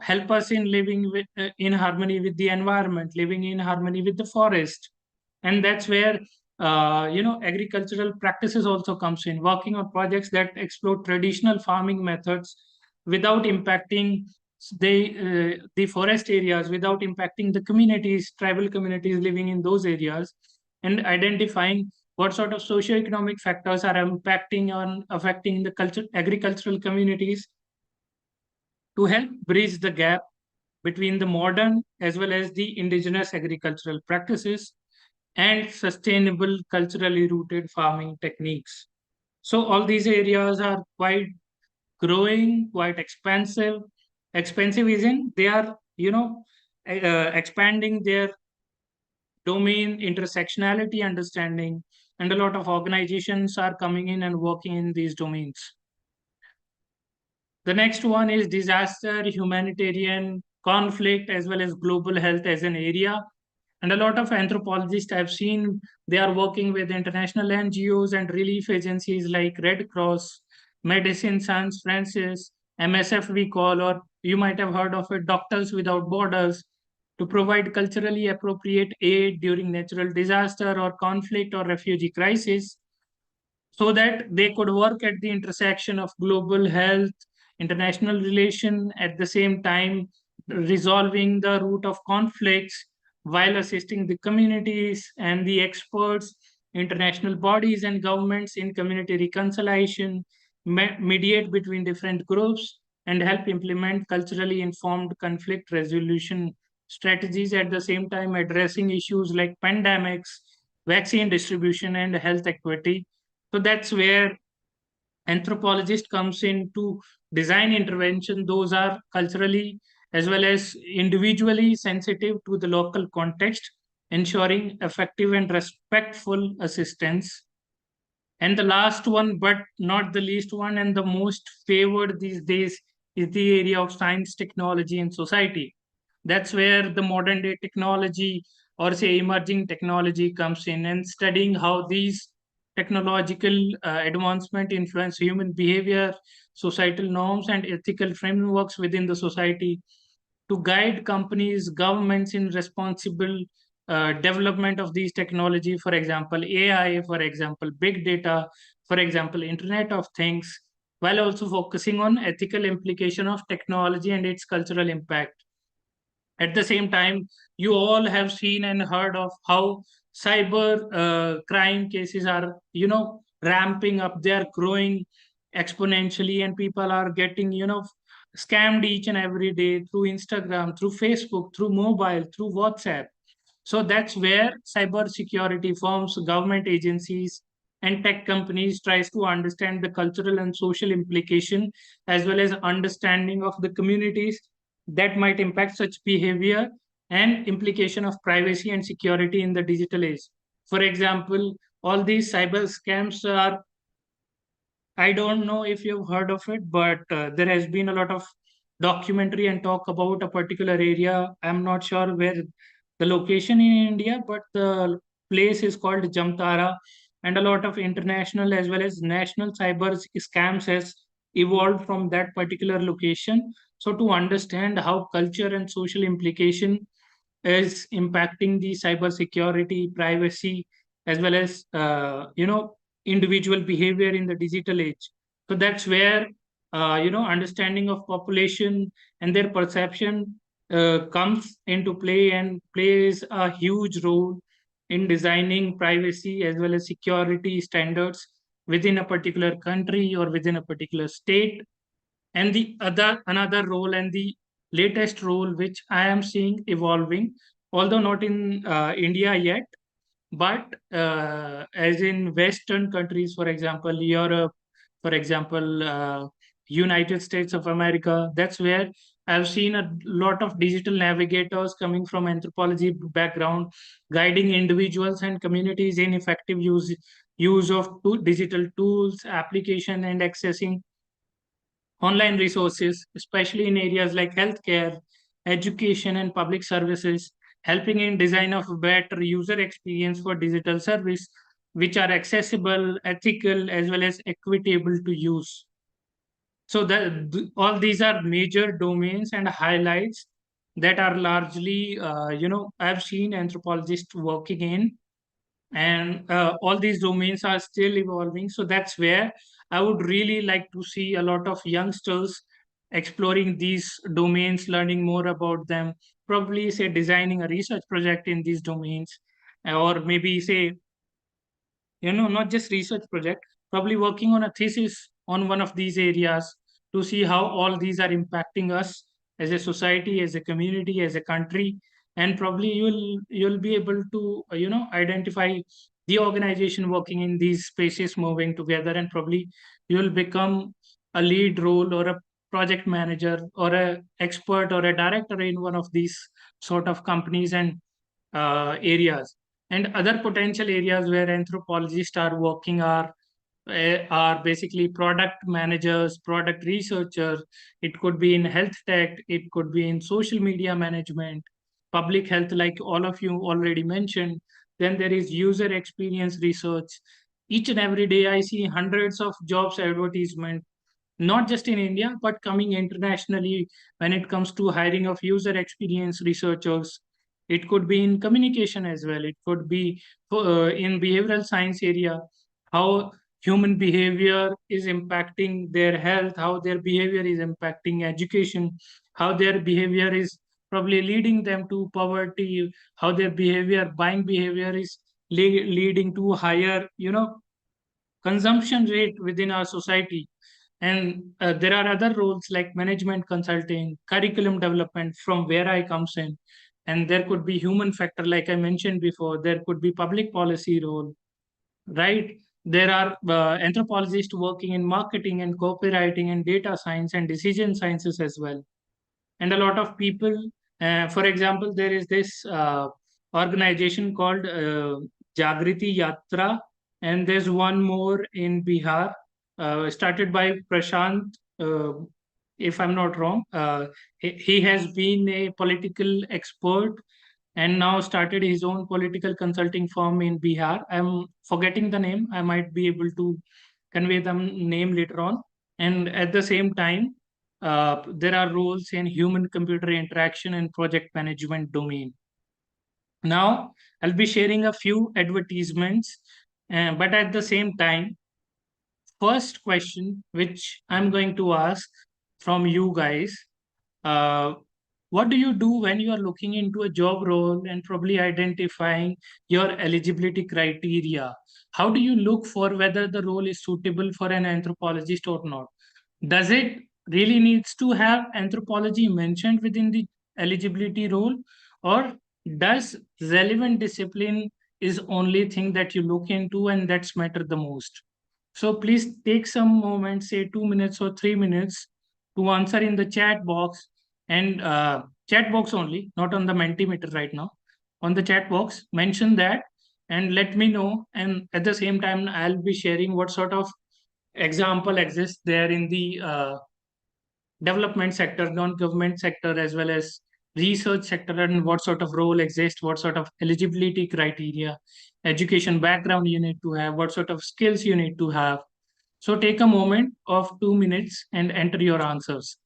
help us in living in harmony with the environment, living in harmony with the forest. And that's where agricultural practices also comes in, working on projects that explore traditional farming methods without impacting the forest areas, without impacting the communities, tribal communities living in those areas, and identifying what sort of socio-economic factors are impacting on affecting the culture agricultural communities to help bridge the gap between the modern as well as the indigenous agricultural practices and sustainable culturally rooted farming techniques. So all these areas are quite growing, quite expensive. Expensive isn't they are expanding their domain intersectionality understanding, and a lot of organizations are coming in and working in these domains. The next one is disaster, humanitarian conflict, as well as global health as an area. And a lot of anthropologists I've seen, they are working with international NGOs and relief agencies like Red Cross, Medicine Sans Francis, MSF we call, or you might have heard of it, Doctors Without Borders, to provide culturally appropriate aid during natural disaster or conflict or refugee crisis, so that they could work at the intersection of global health, international relation, at the same time resolving the root of conflicts while assisting the communities and the experts, international bodies and governments in community reconciliation, mediate between different groups, and help implement culturally informed conflict resolution strategies, at the same time addressing issues like pandemics, vaccine distribution, and health equity. So that's where anthropologist comes in to design intervention. Those are culturally as well as individually sensitive to the local context, ensuring effective and respectful assistance. And the last one, but not the least one, and the most favored these days, is the area of science, technology, and society. That's where the modern day technology or say emerging technology comes in, and studying how these technological advancement influence human behavior, societal norms, and ethical frameworks within the society to guide companies, governments in responsible development of these technology. For example, AI, for example, big data, for example, Internet of Things, while also focusing on ethical implication of technology and its cultural impact. At the same time, you all have seen and heard of how cyber crime cases are, ramping up. They are growing exponentially, and people are getting, scammed each and every day through Instagram, through Facebook, through mobile, through WhatsApp. So that's where cyber security firms, government agencies, and tech companies tries to understand the cultural and social implication, as well as understanding of the communities that might impact such behavior and implication of privacy and security in the digital age. For example, all these cyber scams are, I don't know if you've heard of it, but there has been a lot of documentary and talk about a particular area. I'm not sure where the location in India, but the place is called Jamtara, and a lot of international as well as national cyber scams has evolved from that particular location. So to understand how culture and social implication is impacting the cyber security, privacy, as well as individual behavior in the digital age. So that's where understanding of population and their perception comes into play and plays a huge role in designing privacy as well as security standards within a particular country or within a particular state. And the other another role and the latest role which I am seeing evolving, although not in India yet, but as in Western countries, for example, Europe, for example, United States of America, that's where I've seen a lot of digital navigators coming from anthropology background, guiding individuals and communities in effective use of digital tools, application, and accessing online resources, especially in areas like healthcare, education, and public services, helping in design of a better user experience for digital service, which are accessible, ethical, as well as equitable to use. So all these are major domains and highlights that are largely, I've seen anthropologists working in, and all these domains are still evolving. So that's where I would really like to see a lot of youngsters exploring these domains, learning more about them, probably say designing a research project in these domains, or maybe say not just research project, probably working on a thesis on one of these areas to see how all these are impacting us as a society, as a community, as a country. And probably you'll be able to identify the organization working in these spaces moving together, and probably you'll become a lead role or a project manager or a expert or a director in one of these sort of companies and areas. And other potential areas where anthropologists are working are basically product managers, product researchers. It could be in health tech, it could be in social media management, public health, like all of you already mentioned. Then there is user experience research. Each and every day, I see hundreds of jobs advertisement, not just in India, but coming internationally when it comes to hiring of user experience researchers. It could be in communication as well. It could be in behavioral science area, how human behavior is impacting their health, how their behavior is impacting education, how their behavior is probably leading them to poverty, how their buying behavior is leading to higher, consumption rate within our society. And there are other roles like management consulting, curriculum development from where I comes in. And there could be human factor, like I mentioned before, there could be public policy role, right? There are anthropologists working in marketing and copywriting and data science and decision sciences as well. And a lot of people, for example, there is this organization called Jagriti Yatra, and there's one more in Bihar, started by Prashant, if I'm not wrong. He has been a political expert and now started his own political consulting firm in Bihar. I'm forgetting the name. I might be able to convey the name later on. And at the same time, there are roles in human computer interaction and project management domain. Now, I'll be sharing a few advertisements, but at the same time, first question which I'm going to ask from you guys, uh, what do you do when you are looking into a job role and probably identifying your eligibility criteria? How do you look for whether the role is suitable for an anthropologist or not? Does it really needs to have anthropology mentioned within the eligibility role, or does relevant discipline is only thing that you look into and that's matter the most? So please take some moment, say 2 minutes or 3 minutes, to answer in the chat box, and chat box only, not on the Mentimeter right now. On the chat box, mention that and let me know. And at the same time, I'll be sharing what sort of example exists there in the development sector, non-government sector, as well as research sector, and what sort of role exists, what sort of eligibility criteria, education background you need to have, what sort of skills you need to have. So take a moment of 2 minutes and enter your answers.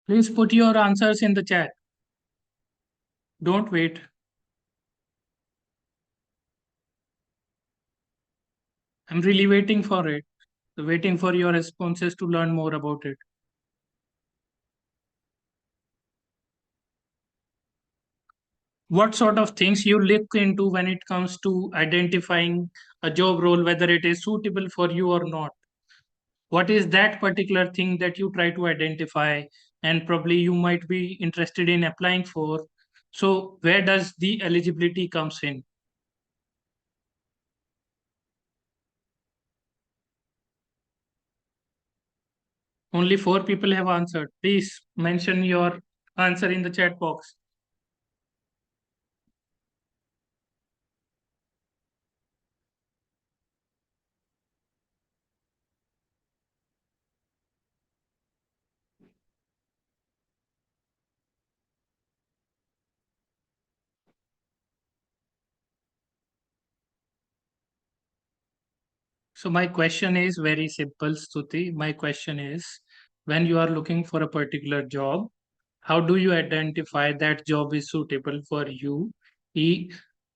Please put your answers in the chat. Don't wait. I'm really waiting for it. Waiting for your responses to learn more about it. What sort of things you look into when it comes to identifying a job role, whether it is suitable for you or not? What is that particular thing that you try to identify and probably you might be interested in applying for? So where does the eligibility comes in? Only 4 people have answered. Please mention your answer in the chat box. So my question is very simple, Stuti. My question is, when you are looking for a particular job, how do you identify that job is suitable for you? E-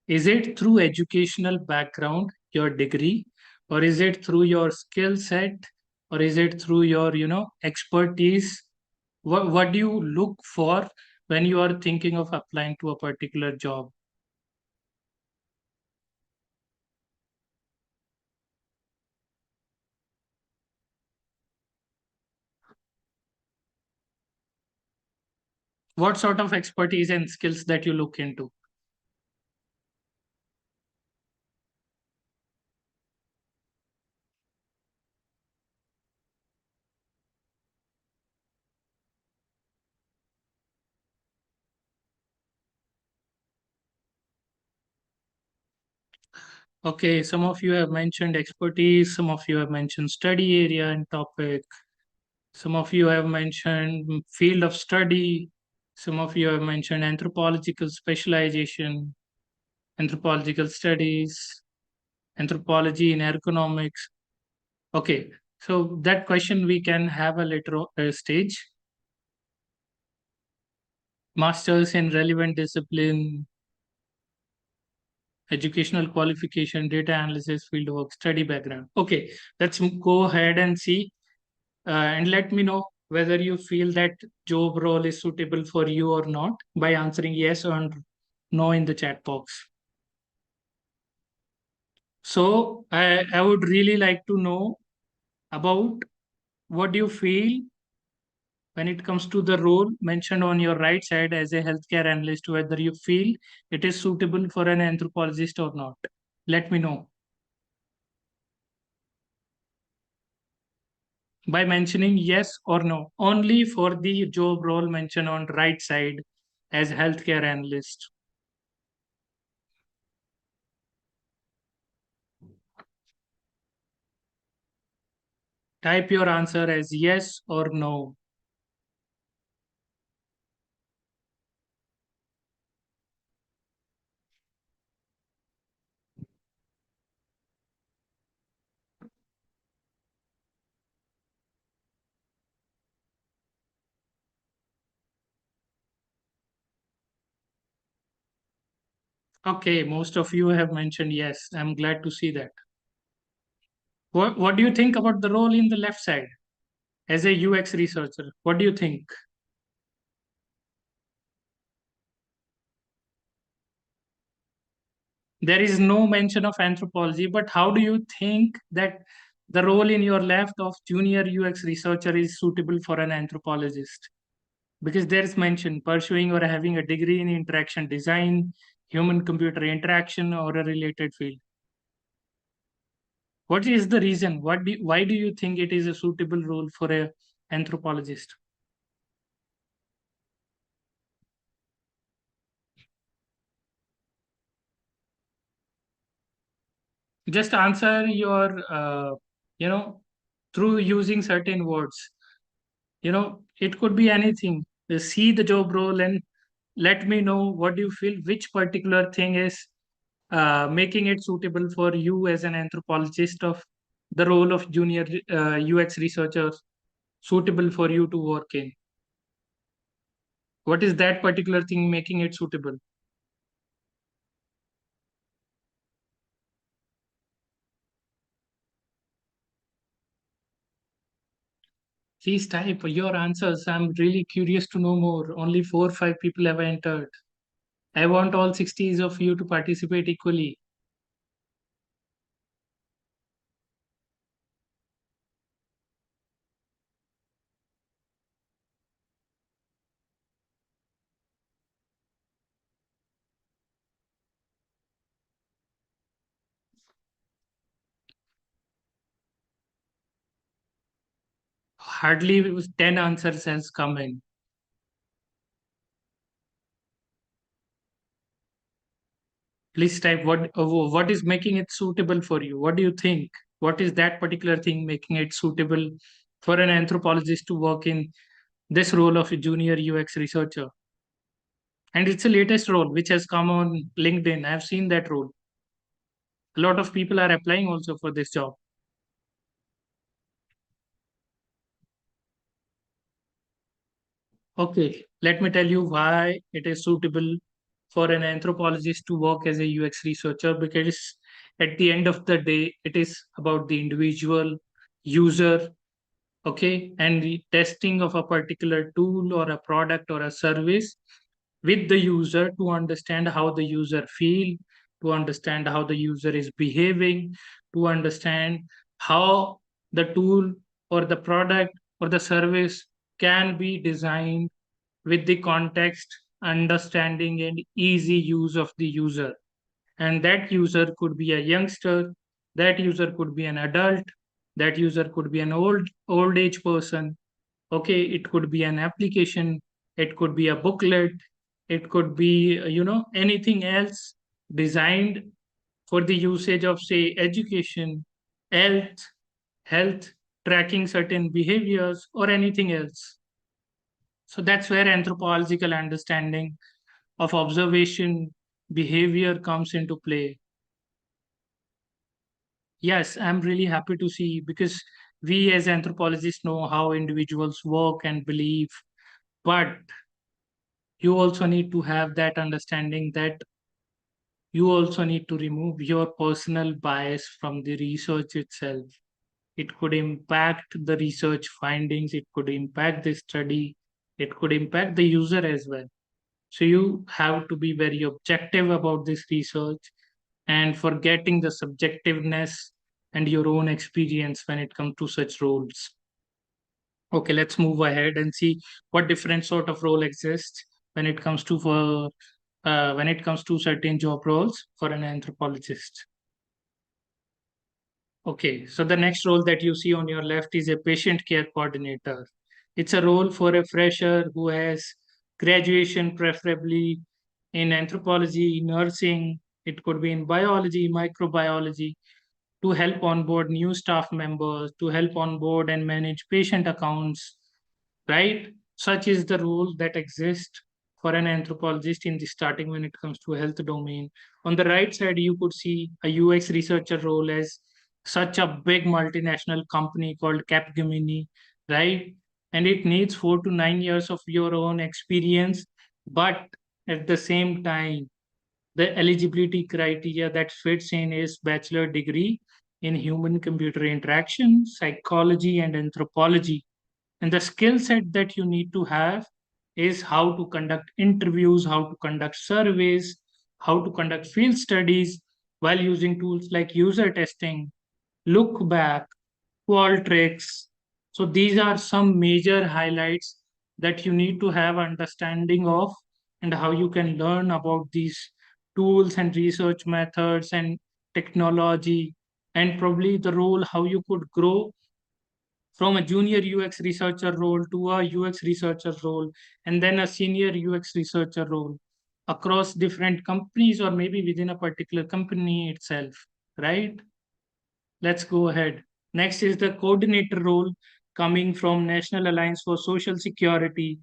Is it through educational background, your degree, or is it through your skill set, or is it through your, expertise? What do you look for when you are thinking of applying to a particular job? What sort of expertise and skills that you look into? Okay, some of you have mentioned expertise, some of you have mentioned study area and topic, some of you have mentioned field of study, some of you have mentioned anthropological specialization, anthropological studies, anthropology in ergonomics. Okay, so that question we can have a later stage. Masters in relevant discipline, educational qualification, data analysis, fieldwork, study background. Okay, let's go ahead and see and let me know whether you feel that job role is suitable for you or not by answering yes or no in the chat box. So I would really like to know about what you feel when it comes to the role mentioned on your right side as a healthcare analyst, whether you feel it is suitable for an anthropologist or not. Let me know by mentioning yes or no, only for the job role mentioned on right side as healthcare analyst. Type your answer as yes or no. Okay, most of you have mentioned yes. I'm glad to see that. What do you think about the role in the left side as a UX researcher? What do you think? There is no mention of anthropology, but how do you think that the role in your left of junior UX researcher is suitable for an anthropologist? Because there is mention pursuing or having a degree in interaction design, human computer interaction, or a related field. What is the reason? Why do you think it is a suitable role for a anthropologist? Just answer your, you know, through using certain words. It could be anything. See the job role and let me know what you feel, which particular thing is making it suitable for you as an anthropologist of the role of junior UX researcher suitable for you to work in. What is that particular thing making it suitable? Please type your answers. I'm really curious to know more. Only 4 or 5 people have entered. I want all 60s of you to participate equally. Hardly 10 answers has come in. Please type what is making it suitable for you. What do you think? What is that particular thing making it suitable for an anthropologist to work in this role of a junior UX researcher? And it's the latest role which has come on LinkedIn. I've seen that role. A lot of people are applying also for this job. Okay, let me tell you why it is suitable for an anthropologist to work as a UX researcher, because at the end of the day, it is about the individual user, okay, and the testing of a particular tool or a product or a service with the user to understand how the user feel, to understand how the user is behaving, to understand how the tool or the product or the service can be designed with the context, understanding, and easy use of the user. And that user could be a youngster, that user could be an adult, that user could be an old age person. Okay, it could be an application, it could be a booklet, it could be anything else designed for the usage of, say, education, health, tracking certain behaviors, or anything else. So that's where anthropological understanding of observation behavior comes into play. Yes, I'm really happy to see, because we as anthropologists know how individuals work and believe, but you also need to have that understanding that you also need to remove your personal bias from the research itself. It could impact the research findings, it could impact the study, it could impact the user as well. So you have to be very objective about this research and forgetting the subjectiveness and your own experience when it comes to such roles. Okay, let's move ahead and see what different sort of role exists when it comes to certain job roles for an anthropologist. Okay, so the next role that you see on your left is a patient care coordinator. It's a role for a fresher who has graduation, preferably in anthropology, nursing, it could be in biology, microbiology, to help onboard new staff members, to help onboard and manage patient accounts, right? Such is the role that exists for an anthropologist in the starting when it comes to health domain. On the right side, you could see a UX researcher role as such a big multinational company called Capgemini, right? And it needs 4 to 9 years of your own experience, but at the same time, the eligibility criteria that fits in is bachelor degree in human computer interaction, psychology, and anthropology. And the skill set that you need to have is how to conduct interviews, how to conduct surveys, how to conduct field studies while using tools like user testing, look back, Qualtrics. So these are some major highlights that you need to have understanding of, and how you can learn about these tools and research methods and technology, and probably the role how you could grow from a junior UX researcher role to a UX researcher role, and then a senior UX researcher role across different companies or maybe within a particular company itself, right? Let's go ahead. Next is the coordinator role coming from National Alliance for Social Security.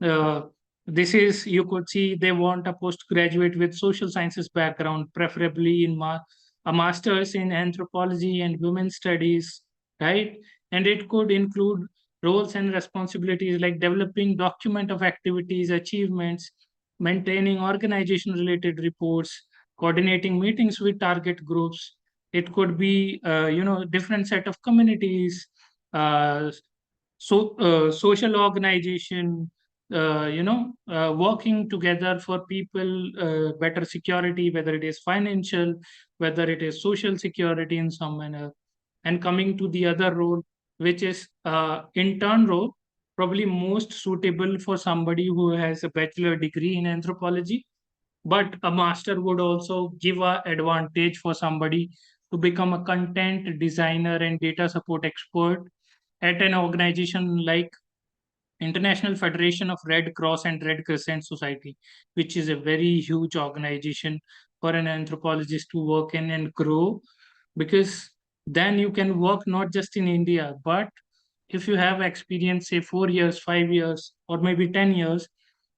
Uh, this is, you could see they want a postgraduate with social sciences background, preferably in a master's in anthropology and women's studies, right? And it could include roles and responsibilities like developing document of activities, achievements, maintaining organization related reports, coordinating meetings with target groups. It could be, different set of communities, uh, social organization, working together for people, better security, whether it is financial, whether it is social security in some manner. And coming to the other role, which is intern role, probably most suitable for somebody who has a bachelor degree in anthropology, but a master would also give a advantage for somebody to become a content designer and data support expert at an organization like International Federation of Red Cross and Red Crescent Society, which is a very huge organization for an anthropologist to work in and grow, because then you can work not just in India, but if you have experience, say 4 years, 5 years, or maybe 10 years,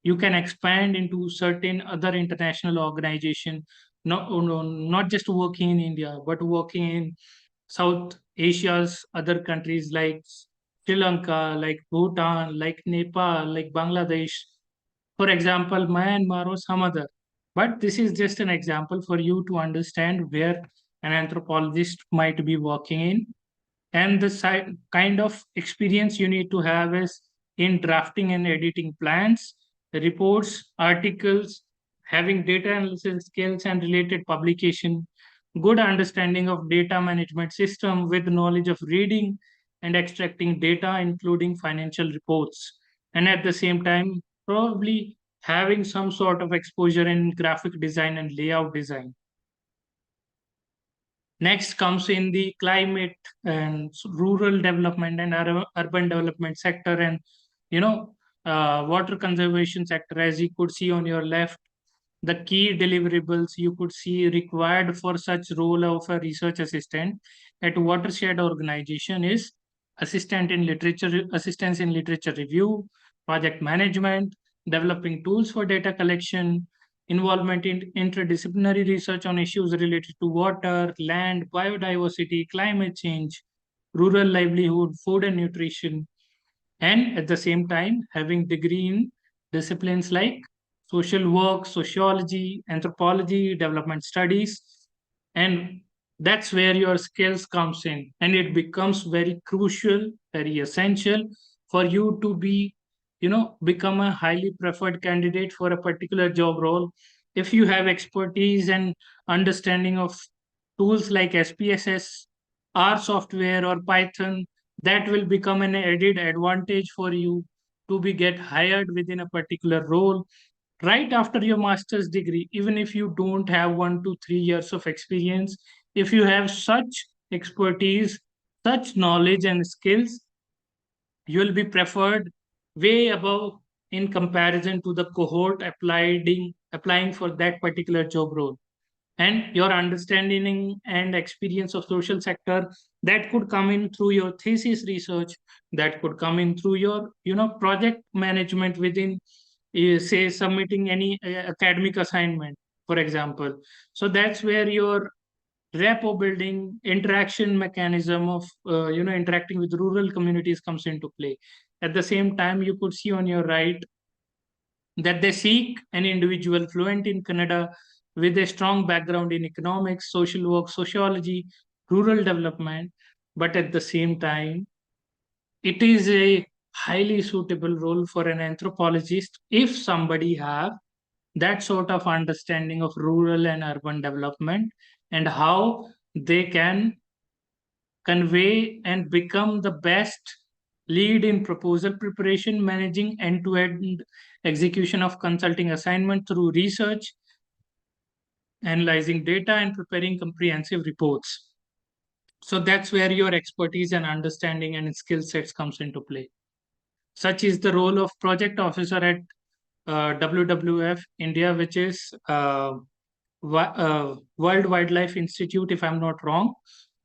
you can expand into certain other international organization, not just working in India, but working in South Asia's other countries like Sri Lanka, like Bhutan, like Nepal, like Bangladesh, for example, Myanmar or some other. But this is just an example for you to understand where an anthropologist might be working in. And the kind of experience you need to have is in drafting and editing plans, reports, articles, having data analysis skills and related publication, good understanding of data management system with knowledge of reading and extracting data, including financial reports. And at the same time, probably having some sort of exposure in graphic design and layout design. Next comes in the climate and rural development and urban development sector, and water conservation sector. As you could see on your left, the key deliverables you could see required for such role of a research assistant at watershed organization is assistance in literature review, project management, developing tools for data collection, involvement in interdisciplinary research on issues related to water, land, biodiversity, climate change, rural livelihood, food and nutrition, and at the same time having degree in disciplines like social work, sociology, anthropology, development studies. And that's where your skills comes in, and it becomes very crucial, very essential for you to be, become a highly preferred candidate for a particular job role if you have expertise and understanding of tools like SPSS, R software, or Python. That will become an added advantage for you to be get hired within a particular role right after your master's degree. Even if you don't have 1 to 3 years of experience, if you have such expertise, such knowledge and skills, you will be preferred way above in comparison to the cohort applying for that particular job role. And your understanding and experience of social sector, that could come in through your thesis research, that could come in through your project management within, say, submitting any academic assignment, for example. So that's where your rapport building, interaction mechanism of interacting with rural communities comes into play. At the same time, you could see on your right that they seek an individual fluent in Kannada with a strong background in economics, social work, sociology, rural development. But at the same time, it is a highly suitable role for an anthropologist if somebody have that sort of understanding of rural and urban development and how they can convey and become the best lead in proposal preparation, managing end-to-end execution of consulting assignment through research, analyzing data, and preparing comprehensive reports. So that's where your expertise and understanding and skill sets comes into play. Such is the role of project officer at WWF India, which is World Wildlife Institute, if I'm not wrong.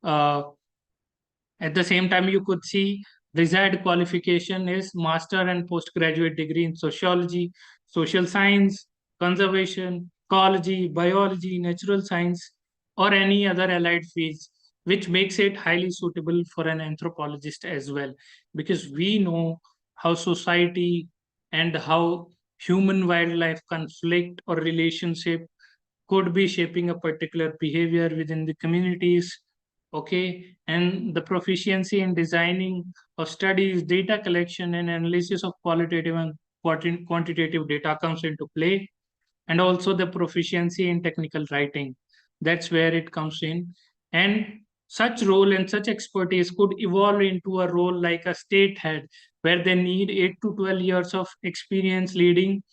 At the same time, you could see desired qualification is master and postgraduate degree in sociology, social science, conservation, ecology, biology, natural science, or any other allied fields. which makes it highly suitable for an anthropologist as well, because we know how society and how human wildlife conflict or relationship could be shaping a particular behavior within the communities. Okay, and the proficiency in designing of studies, data collection, and analysis of qualitative and quantitative data comes into play, and also the proficiency in technical writing. That's where it comes in. And such role and such expertise could evolve into a role like a state head, where they need 8 to 12 years of experience leading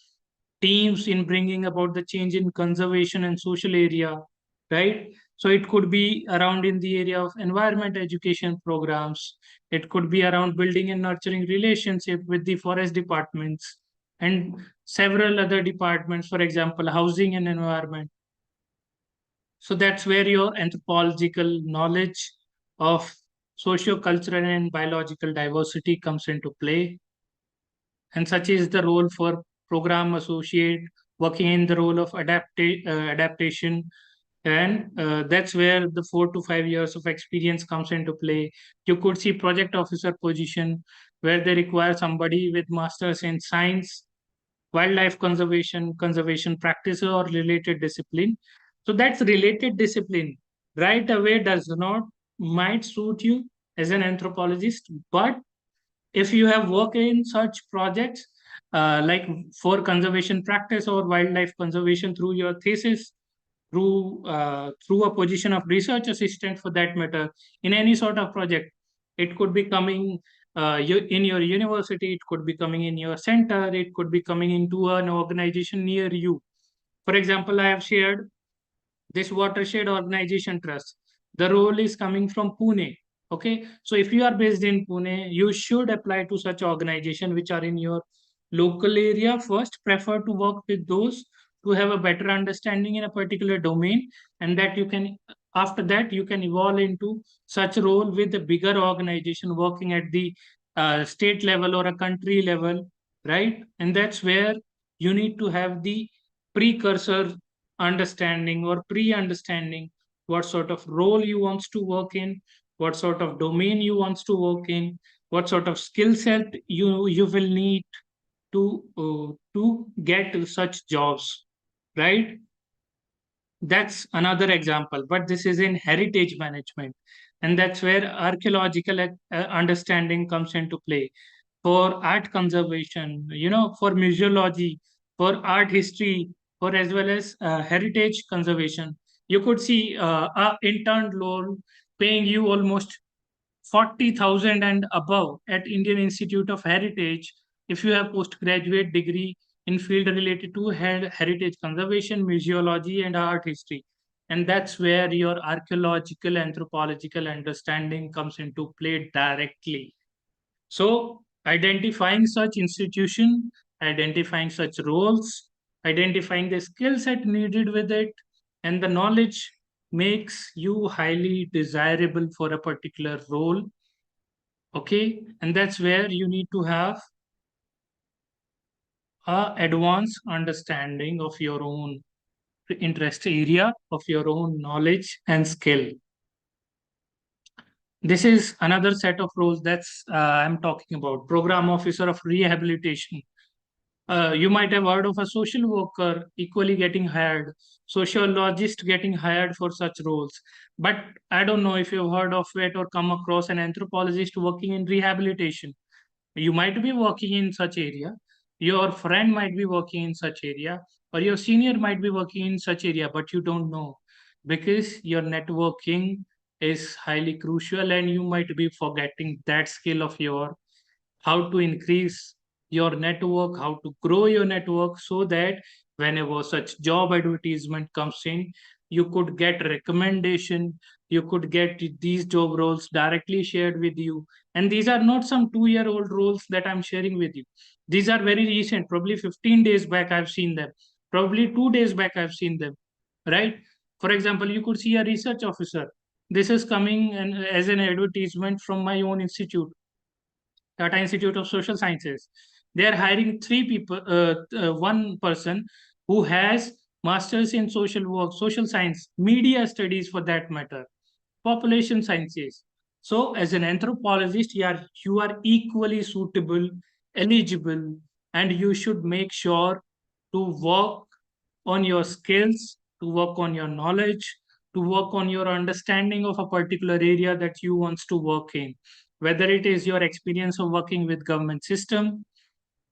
teams in bringing about the change in conservation and social area, right? So it could be around in the area of environment education programs. It could be around building and nurturing relationship with the forest departments and several other departments, for example, housing and environment. So that's where your anthropological knowledge of socio-cultural and biological diversity comes into play. And such is the role for program associate working in the role of adaptation. And that's where the 4 to 5 years of experience comes into play. You could see project officer position, where they require somebody with masters in science, wildlife conservation, conservation practices, or related discipline. So that's related discipline right away does not might suit you as an anthropologist, but if you have worked in such projects, like for conservation practice or wildlife conservation through your thesis, through a position of research assistant for that matter, in any sort of project, it could be coming in your university, it could be coming in your center, it could be coming into an organization near you. For example, I have shared this watershed organization trust. The role is coming from Pune. Okay, so if you are based in Pune, you should apply to such organization which are in your local area first. Prefer to work with those to have a better understanding in a particular domain, and that you can, after that you can evolve into such role with a bigger organization working at the state level or a country level, right? And that's where you need to have the precursor understanding or pre-understanding what sort of role you wants to work in, what sort of domain you wants to work in, what sort of skill set you will need to get such jobs, right? That's another example, but this is in heritage management, and that's where archaeological understanding comes into play. For art conservation, for museology, for art history, for as well as heritage conservation. You could see a intern role paying you almost 40,000 and above at Indian Institute of Heritage if you have postgraduate degree in field related to heritage conservation, museology, and art history. And that's where your archaeological, anthropological understanding comes into play directly. So identifying such institution, identifying such roles, identifying the skill set needed with it, and the knowledge makes you highly desirable for a particular role. Okay, and that's where you need to have a advanced understanding of your own interest area, of your own knowledge and skill. This is another set of roles that's I'm talking about. Program officer of rehabilitation. You might have heard of a social worker equally getting hired, sociologist getting hired for such roles. But I don't know if you've heard of it or come across an anthropologist working in rehabilitation. You might be working in such area, your friend might be working in such area, or your senior might be working in such area, but you don't know because your networking is highly crucial and you might be forgetting that skill of your how to increase your network, how to grow your network so that whenever such job advertisement comes in, you could get recommendation, you could get these job roles directly shared with you. And these are not some 2-year-old roles that I'm sharing with you. These are very recent, probably 15 days back I've seen them, probably 2 days back I've seen them, right? For example, you could see a research officer. This is coming as an advertisement from my own institute, Tata Institute of Social Sciences. They are hiring three people, one person who has masters in social work, social science, media studies for that matter. population sciences. So, as an anthropologist, you are equally suitable, eligible, and you should make sure to work on your skills, to work on your knowledge, to work on your understanding of a particular area that you want to work in. Whether it is your experience of working with government system,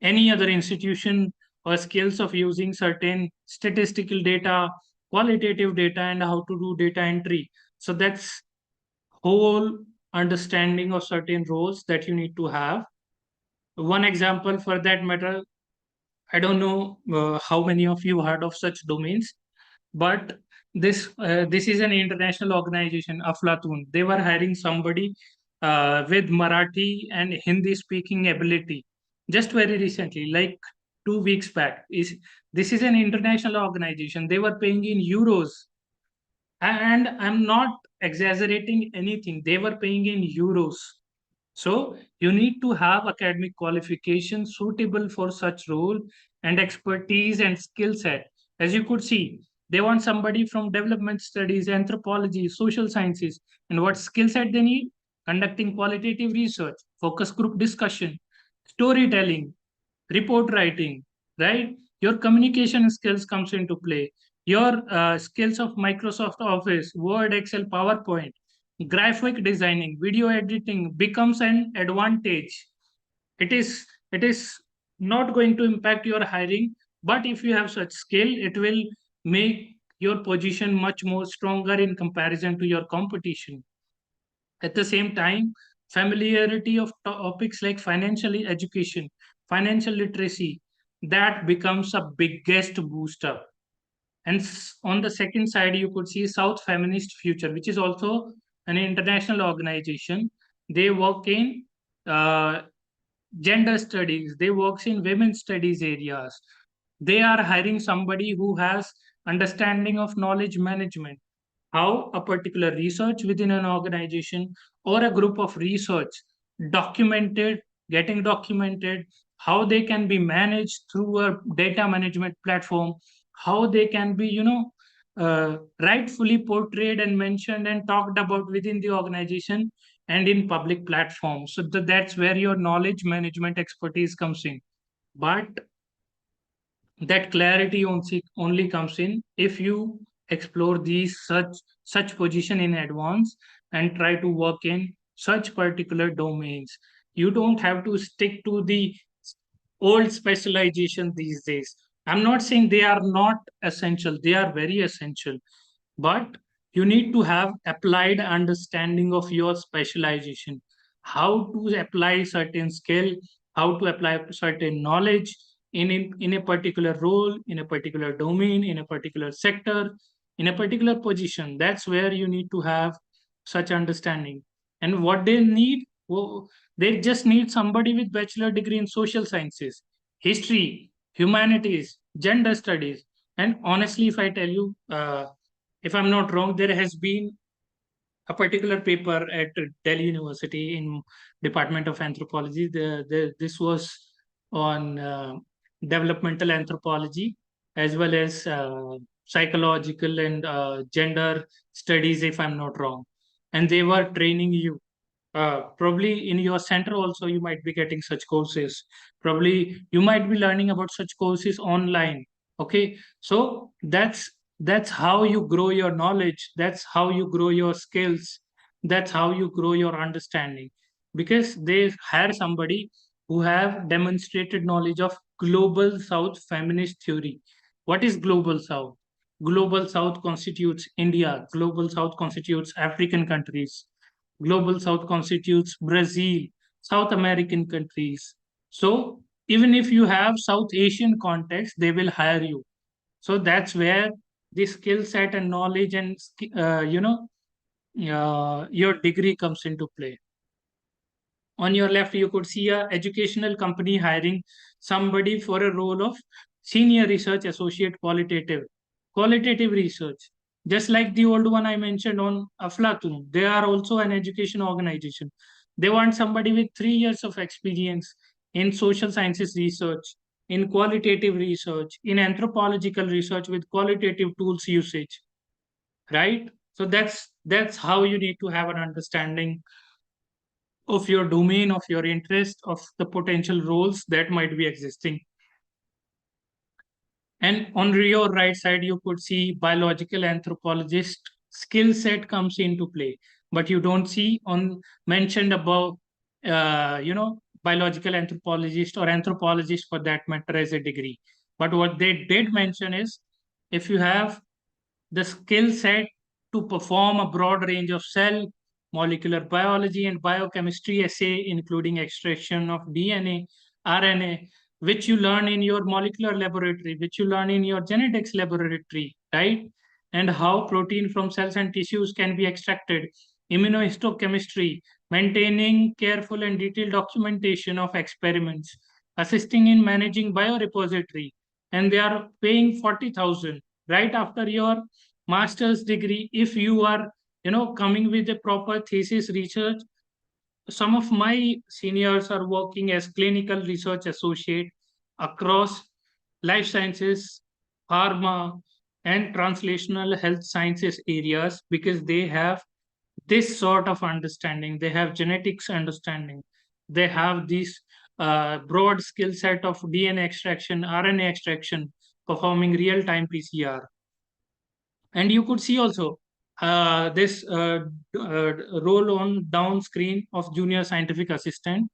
any other institution, or skills of using certain statistical data, qualitative data, and how to do data entry. So that's whole understanding of certain roles that you need to have. One example for that matter, I don't know how many of you heard of such domains, but this is an international organization, Aflatun. They were hiring somebody with Marathi and Hindi speaking ability just very recently, like 2 weeks back. Is This is an international organization. They were paying in euros, and I'm not exaggerating anything. They were paying in euros. So you need to have academic qualifications suitable for such role and expertise and skill set. As you could see, they want somebody from development studies, anthropology, social sciences, and what skill set they need? Conducting qualitative research, focus group discussion, storytelling, report writing, right? Your communication skills comes into play. Your skills of Microsoft Office, Word, Excel, PowerPoint, graphic designing, video editing becomes an advantage. It is not going to impact your hiring, but if you have such skill, it will make your position much more stronger in comparison to your competition. At the same time, familiarity of topics like financial education, financial literacy, that becomes a biggest booster. And on the second side, you could see South Feminist Future, which is also an international organization. They work in uh, gender studies, they work in women's studies areas. They are hiring somebody who has understanding of knowledge management, how a particular research within an organization or a group of research documented, getting documented, how they can be managed through a data management platform, how they can be, rightfully portrayed and mentioned and talked about within the organization and in public platforms. So that's where your knowledge management expertise comes in. But that clarity only comes in if you explore these such position in advance and try to work in such particular domains. You don't have to stick to the old specialization these days. I'm not saying they are not essential, they are very essential, but you need to have applied understanding of your specialization, how to apply certain skill, how to apply certain knowledge in a particular role, in a particular domain, in a particular sector, in a particular position. That's where you need to have such understanding. And what they need, well, they just need somebody with bachelor degree in social sciences, history, humanities, gender studies. And honestly, if I tell you, if I'm not wrong, there has been a particular paper at Delhi University in Department of Anthropology. This was on developmental anthropology as well as psychological and gender studies, if I'm not wrong. And they were training you. Probably in your center also you might be getting such courses. Probably you might be learning about such courses online. Okay, so that's how you grow your knowledge, that's how you grow your skills, that's how you grow your understanding, because they hire somebody who have demonstrated knowledge of global south feminist theory. What is global south? Global south constitutes India, global south constitutes African countries, global south constitutes Brazil, South American countries. So even if you have South Asian context, they will hire you. So that's where the skill set and knowledge and your degree comes into play. On your left, you could see a educational company hiring somebody for a role of senior research associate qualitative research. Just like the old one I mentioned on Aflatun, they are also an education organization. They want somebody with 3 years of experience in social sciences research, in qualitative research, in anthropological research with qualitative tools usage, right? So that's how you need to have an understanding of your domain, of your interest, of the potential roles that might be existing. And on your right side, you could see biological anthropologist skill set comes into play, but you don't see on mentioned above, biological anthropologist or anthropologist for that matter as a degree. But what they did mention is if you have the skill set to perform a broad range of cell, molecular biology, and biochemistry assay, including extraction of DNA, RNA, which you learn in your molecular laboratory, which you learn in your genetics laboratory, right? And how protein from cells and tissues can be extracted, immunohistochemistry, maintaining careful and detailed documentation of experiments, assisting in managing biorepository, and they are paying 40,000 right after your master's degree if you are coming with a proper thesis research. Some of my seniors are working as clinical research associate across life sciences, pharma, and translational health sciences areas because they have this sort of understanding. They have genetics understanding. They have this broad skill set of DNA extraction, RNA extraction, performing real-time PCR. And you could see also this roll on down screen of junior scientific assistant.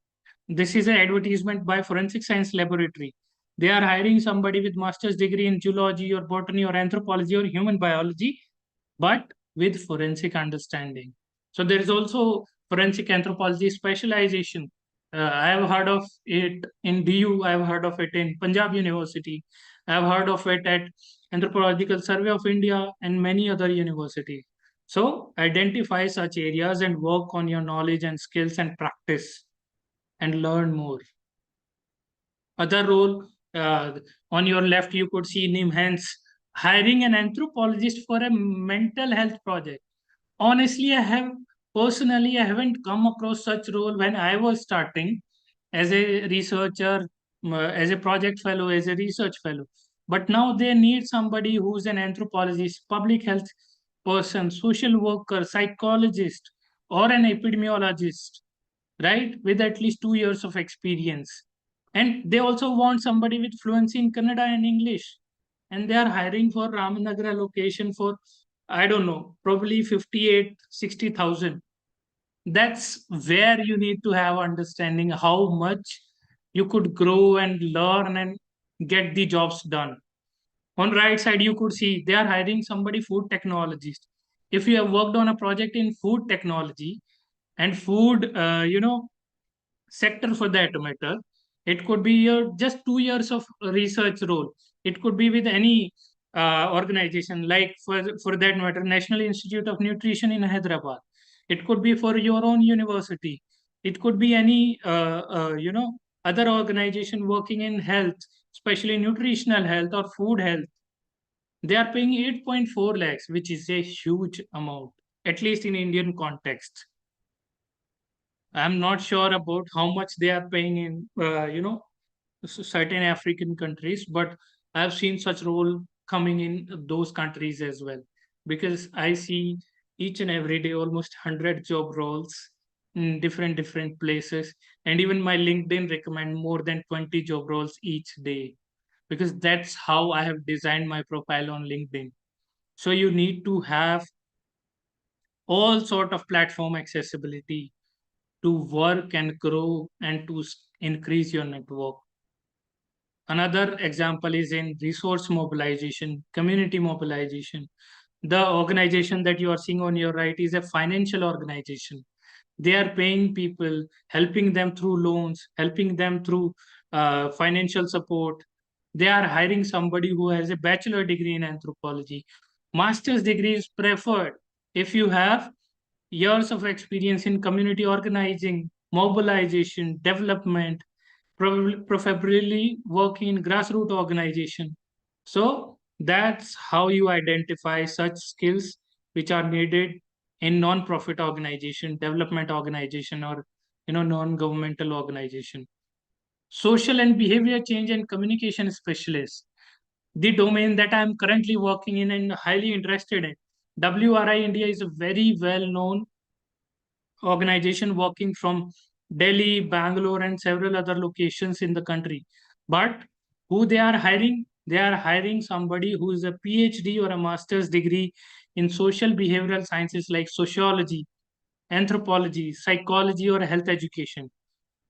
This is an advertisement by Forensic Science Laboratory. They are hiring somebody with master's degree in zoology or botany or anthropology or human biology, but with forensic understanding. So there is also forensic anthropology specialization. I have heard of it in DU, I have heard of it in Punjab University, I have heard of it at Anthropological Survey of India and many other universities. So identify such areas and work on your knowledge and skills and practice and learn more. Other role on your left, you could see NIMHANS hiring an anthropologist for a mental health project. Honestly, I haven't come across such role when I was starting as a researcher, as a project fellow, as a research fellow. But now they need somebody who's an anthropologist, public health person, social worker, psychologist, or an epidemiologist, right, with at least 2 years of experience. And they also want somebody with fluency in Kannada and English. And they are hiring for Ramanagara location for, I don't know, probably 58, 60,000. That's where you need to have understanding how much you could grow and learn and get the jobs done. On right side, you could see they are hiring somebody food technologist. If you have worked on a project in food technology and food, sector for that matter, it could be your just 2 years of research role. It could be with any organization, like for that matter, National Institute of Nutrition in Hyderabad. It could be for your own university. It could be any other organization working in health, especially nutritional health or food health. They are paying 8.4 lakhs, which is a huge amount, at least in Indian context. I'm not sure about how much they are paying in, certain African countries, but I've seen such role coming in those countries as well. Because I see each and every day almost 100 job roles in different places, and even my LinkedIn recommend more than 20 job roles each day. Because that's how I have designed my profile on LinkedIn. So you need to have all sort of platform accessibility to work and grow and to increase your network. Another example is in resource mobilization, community mobilization. The organization that you are seeing on your right is a financial organization. They are paying people, helping them through loans, helping them through financial support. They are hiring somebody who has a bachelor degree in anthropology. Master's degree is preferred if you have years of experience in community organizing, mobilization, development, preferably working in grassroots organization. So that's how you identify such skills which are needed in non-profit organization, development organization, or non-governmental organization. Social and behavior change and communication specialist, the domain that I'm currently working in and highly interested in. WRI India is a very well-known organization working from Delhi, Bangalore, and several other locations in the country. But who they are hiring? They are hiring somebody who is a PhD or a master's degree in social behavioral sciences like sociology, anthropology, psychology, or health education,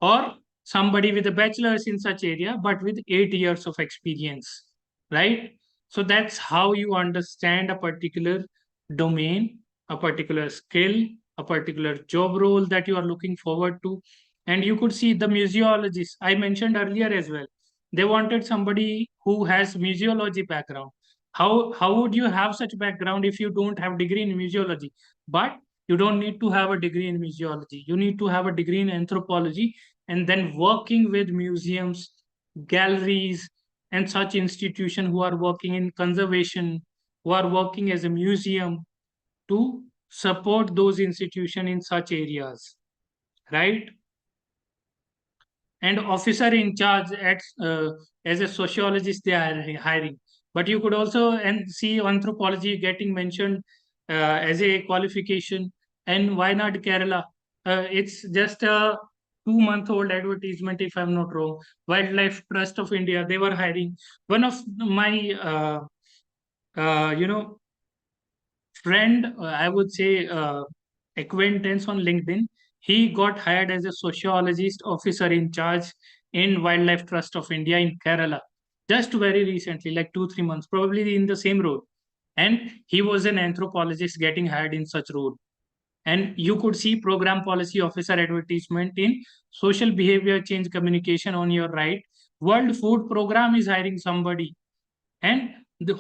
or somebody with a bachelor's in such area but with 8 years of experience, right? So that's how you understand a particular domain, a particular skill, a particular job role that you are looking forward to. And you could see the museologists I mentioned earlier as well. They wanted somebody who has museology background. How would you have such background if you don't have degree in museology? But you don't need to have a degree in museology. You need to have a degree in anthropology, and then working with museums, galleries, and such institutions who are working in conservation, who are working as a museum to support those institutions in such areas, right? And officer in charge at as a sociologist they are hiring. But you could also and see anthropology getting mentioned as a qualification. And why not Kerala? It's just a 2 month old advertisement, if I'm not wrong. Wildlife Trust of India, they were hiring one of my you know friend, I would say acquaintance on LinkedIn. He got hired as a sociologist officer in charge in Wildlife Trust of India in Kerala, just very recently, like 2 3 months, probably in the same role. And he was an anthropologist getting hired in such role. And you could see program policy officer advertisement in social behavior change communication on your right. World Food Program is hiring somebody, and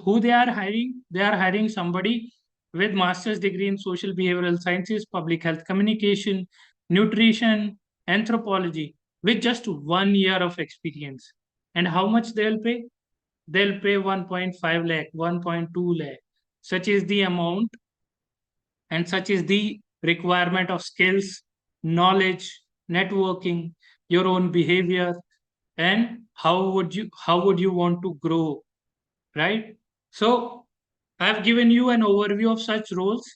who they are hiring somebody with master's degree in social behavioral sciences, public health communication, nutrition, anthropology, with just 1 year of experience. And how much they'll pay? They'll pay 1.5 lakh, 1.2 lakh. Such is the amount, and such is the requirement of skills, knowledge, networking, your own behavior, and how would you want to grow, right? So I've given you an overview of such roles.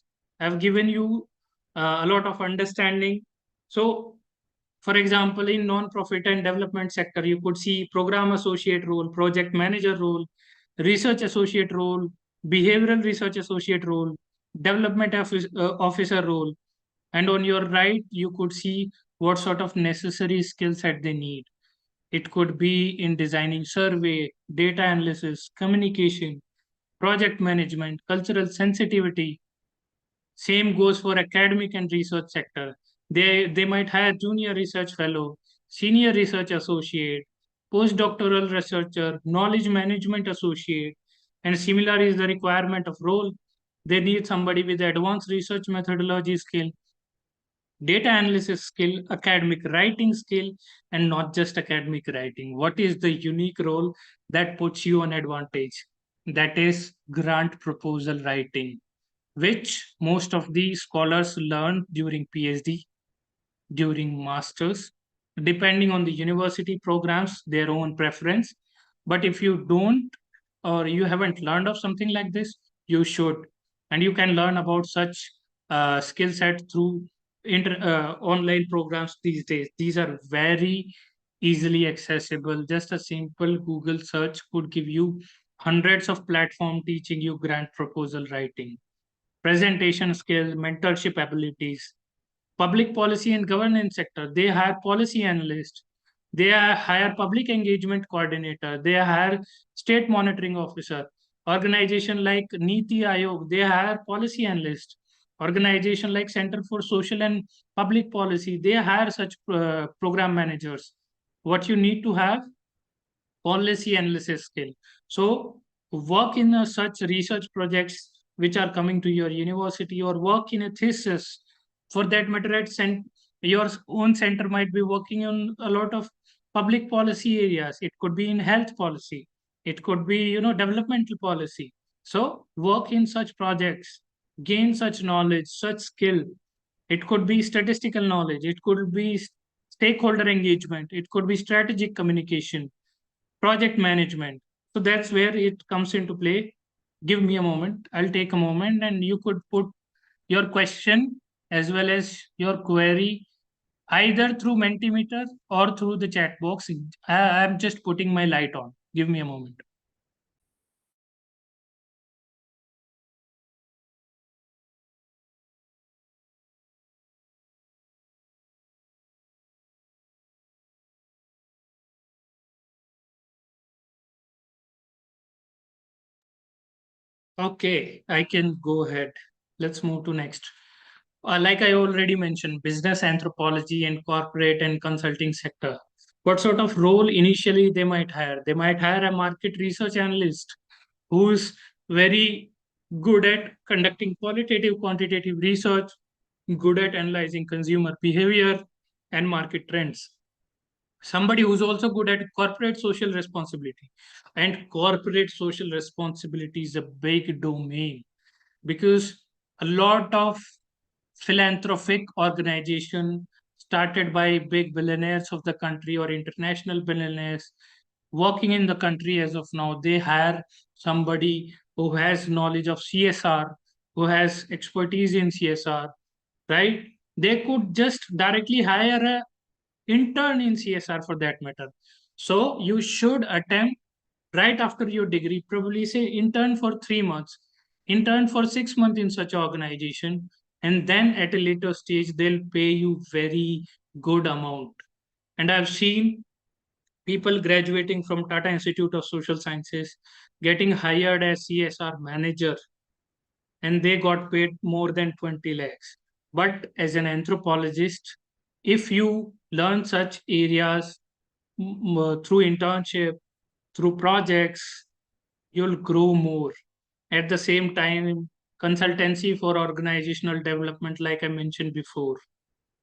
I've given you a lot of understanding. So, for example, in non-profit and development sector, you could see program associate role, project manager role, research associate role, behavioral research associate role, development officer role. And on your right, you could see what sort of necessary skill set they need. It could be in designing survey, data analysis, communication, project management, cultural sensitivity. Same goes for academic and research sector. They might hire junior research fellow, senior research associate, postdoctoral researcher, knowledge management associate, and similar is the requirement of role. They need somebody with advanced research methodology skill, data analysis skill, academic writing skill, and not just academic writing. What is the unique role that puts you on advantage? That is grant proposal writing, which most of the scholars learn during PhD, during masters, depending on the university programs, their own preference. But if you don't, or you haven't learned of something like this, you should. And you can learn about such skill set through online programs these days. These are very easily accessible. Just a simple Google search could give you hundreds of platforms teaching you grant proposal writing, presentation skills, mentorship abilities. Public policy and governance sector, they hire policy analysts, they hire public engagement coordinator, they hire state monitoring officer. Organization like Niti Aayog, they hire policy analysts. Organization like Center for Social and Public Policy, they hire such program managers. What you need to have? Policy analysis skill. So work in such research projects which are coming to your university, or work in a thesis. For that matter, your own center might be working on a lot of public policy areas. It could be in health policy. It could be, developmental policy. So work in such projects, gain such knowledge, such skill. It could be statistical knowledge. It could be stakeholder engagement. It could be strategic communication, project management. So that's where it comes into play. Give me a moment. I'll take a moment, and you could put your question as well as your query either through Mentimeter or through the chat box. I'm just putting my light on. Give me a moment. Okay, I can go ahead. Let's move to next. Like I already mentioned, business anthropology and corporate and consulting sector. What sort of role initially they might hire? They might hire a market research analyst who's very good at conducting qualitative, quantitative research, good at analyzing consumer behavior and market trends. Somebody who's also good at corporate social responsibility. And corporate social responsibility is a big domain because a lot of philanthropic organization started by big billionaires of the country or international billionaires working in the country as of now, they hire somebody who has knowledge of CSR, who has expertise in CSR, right? They could just directly hire a intern in CSR for that matter. So you should attempt right after your degree, probably say intern for 3 months, intern for 6 months in such organization, and then at a later stage they'll pay you very good amount. And I've seen people graduating from Tata Institute of Social Sciences getting hired as CSR manager, and they got paid more than 20 lakhs. But as an anthropologist, if you learn such areas through internship, through projects, you'll grow more. At the same time, consultancy for organizational development, like I mentioned before.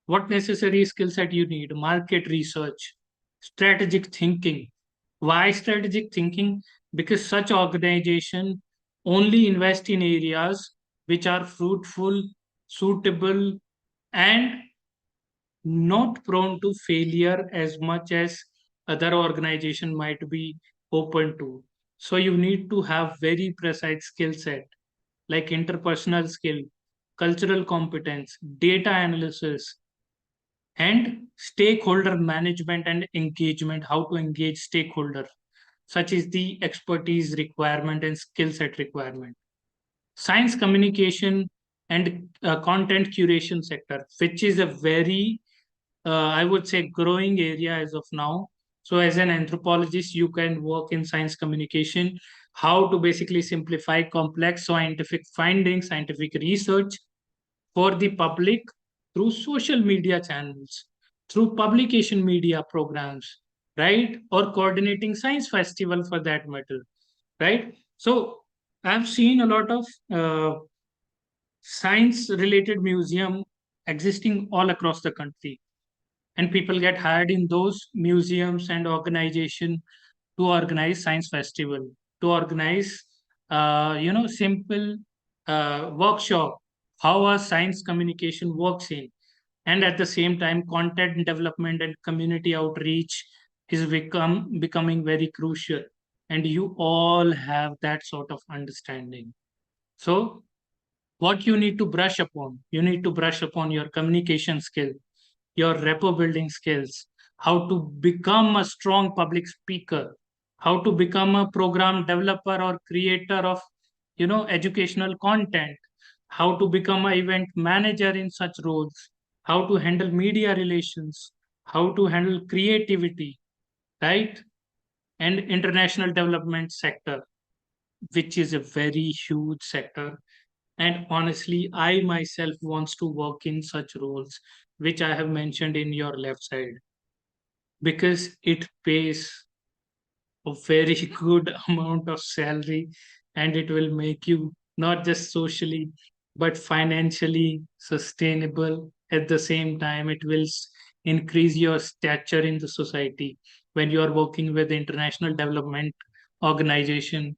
What necessary skill set you need? Market research, strategic thinking. Why strategic thinking? Because such organization only invest in areas which are fruitful, suitable, and not prone to failure as much as other organization might be open to. So you need to have very precise skill set like interpersonal skill, cultural competence, data analysis, and stakeholder management and engagement, how to engage stakeholder, such is the expertise requirement and skill set requirement. Science communication and content curation sector, which is a very I would say growing area as of now. So as an anthropologist, you can work in science communication, how to basically simplify complex scientific findings, scientific research for the public through social media channels, through publication media programs, right? Or coordinating science festival for that matter, right? So I've seen a lot of science related museum existing all across the country, and people get hired in those museums and organization to organize science festival, to organize simple workshop how a science communication works in. And at the same time content development and community outreach is becoming very crucial, and you all have that sort of understanding. So what you need to brush upon, you need to brush upon your communication skill, your rapport building skills, how to become a strong public speaker, how to become a program developer or creator of educational content, how to become an event manager in such roles, how to handle media relations, how to handle creativity, right? And international development sector, which is a very huge sector. And honestly, I myself wants to work in such roles, which I have mentioned in your left side, because it pays a very good amount of salary, and it will make you not just socially but financially sustainable. At the same time, it will increase your stature in the society when you are working with international development organization,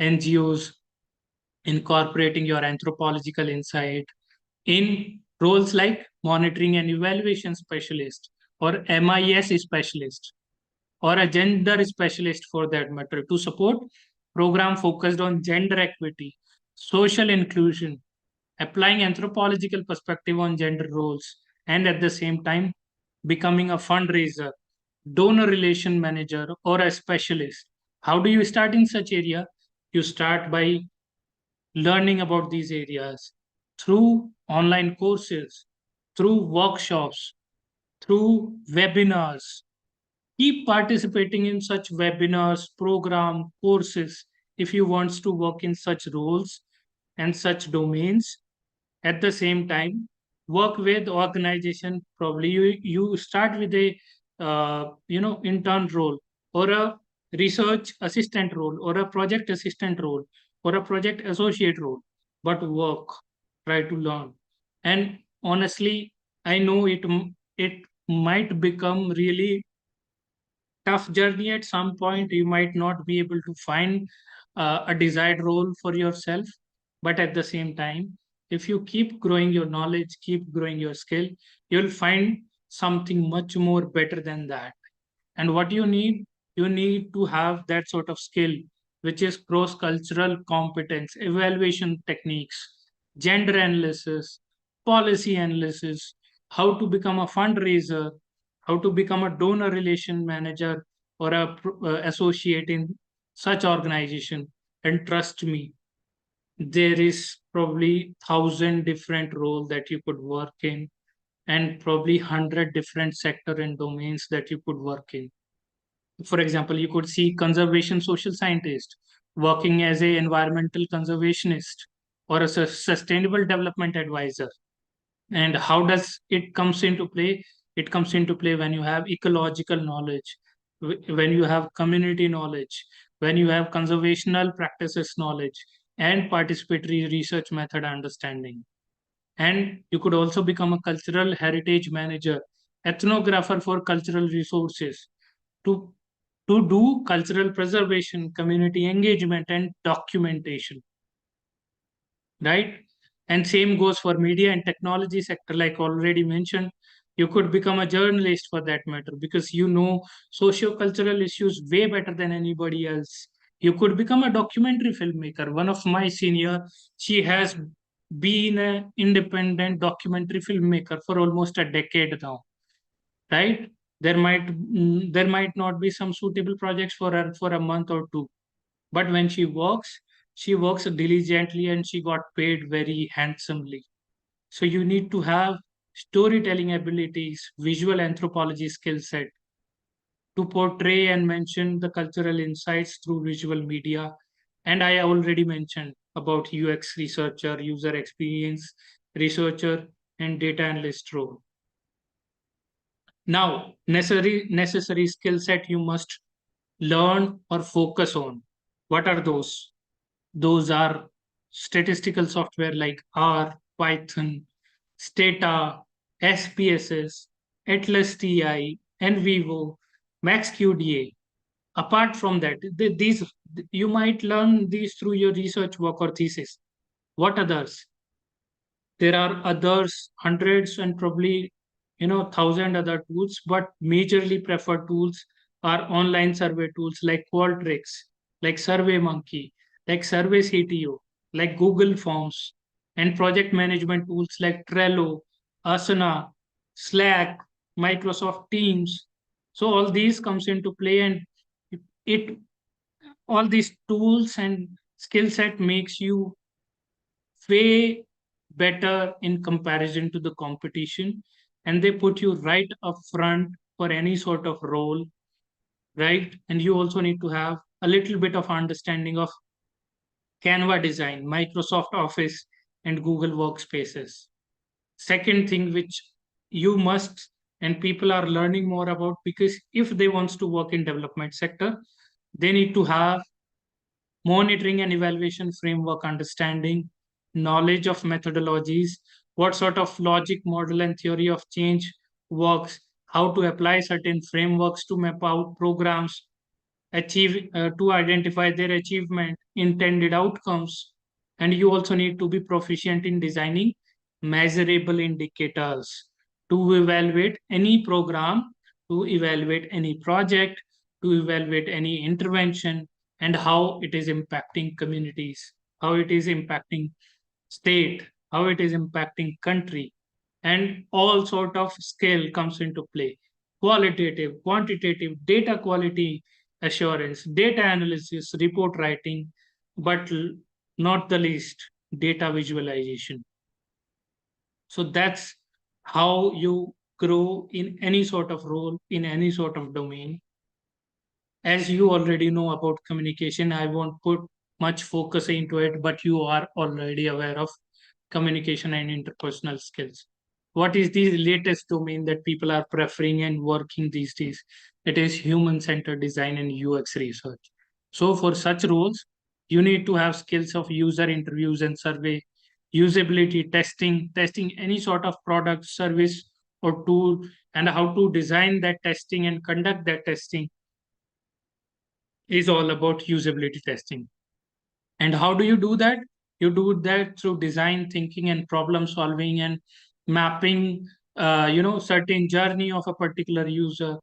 NGOs, incorporating your anthropological insight in roles like monitoring and evaluation specialist or MIS specialist or a gender specialist for that matter, to support program focused on gender equity, social inclusion, applying anthropological perspective on gender roles, and at the same time becoming a fundraiser, donor relation manager, or a specialist. How do you start in such area? You start by learning about these areas through online courses, through workshops, through webinars. Keep participating in such webinars, program, courses if you want to work in such roles and such domains. At the same time, work with organization. Probably you start with a intern role, or a research assistant role, or a project assistant role, or a project associate role, but work, try to learn. And honestly, I know it might become really tough journey. At some point you might not be able to find a desired role for yourself, but at the same time, if you keep growing your knowledge, keep growing your skill, you'll find something much more better than that. And what you need to have that sort of skill, which is cross cultural competence, evaluation techniques, gender analysis, policy analysis, how to become a fundraiser, how to become a donor relation manager, or a associate in such organization. And trust me, there is probably 1,000 different roles that you could work in, and probably 100 different sector and domains that you could work in. For example, you could see conservation social scientist working as a environmental conservationist, or a sustainable development advisor. And how does it comes into play? It comes into play when you have ecological knowledge, when you have community knowledge, when you have conservational practices knowledge, and participatory research method understanding. And you could also become a cultural heritage manager, ethnographer for cultural resources, to do cultural preservation, community engagement, and documentation, right? And same goes for media and technology sector. Like already mentioned, you could become a journalist for that matter, because you know socio-cultural issues way better than anybody else. You could become a documentary filmmaker. One of my senior, she has been an independent documentary filmmaker for almost a decade now, right? There might not be some suitable projects for her for a month or two, but when she works diligently, and she got paid very handsomely. So you need to have storytelling abilities, visual anthropology skill set, to portray and mention the cultural insights through visual media. And I already mentioned about UX researcher, user experience researcher, and data analyst role. Now, necessary skill set you must learn or focus on. What are those? Those are statistical software like R, Python, Stata, SPSS, Atlas TI, NVivo, MaxQDA. Apart from that, these you might learn these through your research work or thesis. What others? There are others, hundreds and probably 1,000 other tools, but majorly preferred tools are online survey tools like Qualtrics, like SurveyMonkey, like Survey CTO, like Google Forms, and project management tools like Trello, Asana, Slack, Microsoft Teams. So all these comes into play, and it all these tools and skill set makes you way better in comparison to the competition, and they put you right up front for any sort of role, right? And you also need to have a little bit of understanding of Canva design, Microsoft Office, and Google Workspaces. Second thing which you must, and people are learning more about, because if they want to work in development sector, they need to have monitoring and evaluation framework understanding, knowledge of methodologies, what sort of logic model and theory of change works, how to apply certain frameworks to map out programs, achieve to identify their achievement, intended outcomes. And you also need to be proficient in designing measurable indicators to evaluate any program, to evaluate any project, to evaluate any intervention, and how it is impacting communities, how it is impacting state, how it is impacting country, and all sort of scale comes into play. Qualitative, quantitative, data quality assurance, data analysis, report writing, but not the least, data visualization. So that's how you grow in any sort of role, in any sort of domain. As you already know about communication, I won't put much focus into it, but you are already aware of communication and interpersonal skills. What is the latest domain that people are preferring and working these days? It is human centered design and UX research. So, for such roles, you need to have skills of user interviews and survey, usability testing, testing any sort of product, service, or tool, and how to design that testing and conduct that testing is all about usability testing. And how do you do that? You do that through design thinking and problem solving and mapping, certain journey of a particular user,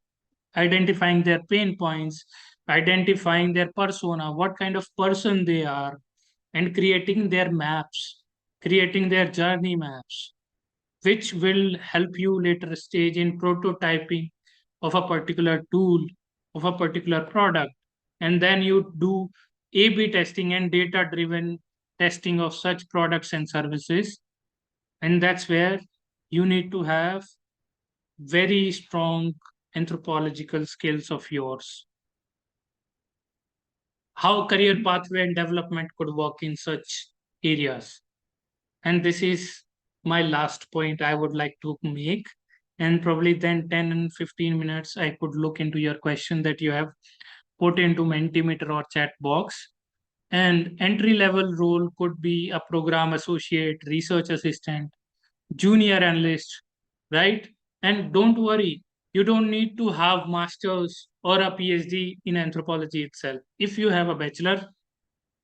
identifying their pain points, identifying their persona, what kind of person they are, and creating their maps, creating their journey maps, which will help you later stage in prototyping of a particular tool, of a particular product. And then you do A/B testing and data driven testing of such products and services. And that's where you need to have very strong anthropological skills of yours. How career pathway and development could work in such areas. And this is my last point I would like to make. And probably then 10 and 15 minutes, I could look into your question that you have put into Mentimeter or chat box. And entry level role could be a program associate, research assistant, junior analyst, right? And don't worry, you don't need to have masters or a PhD in anthropology itself. If you have a bachelor,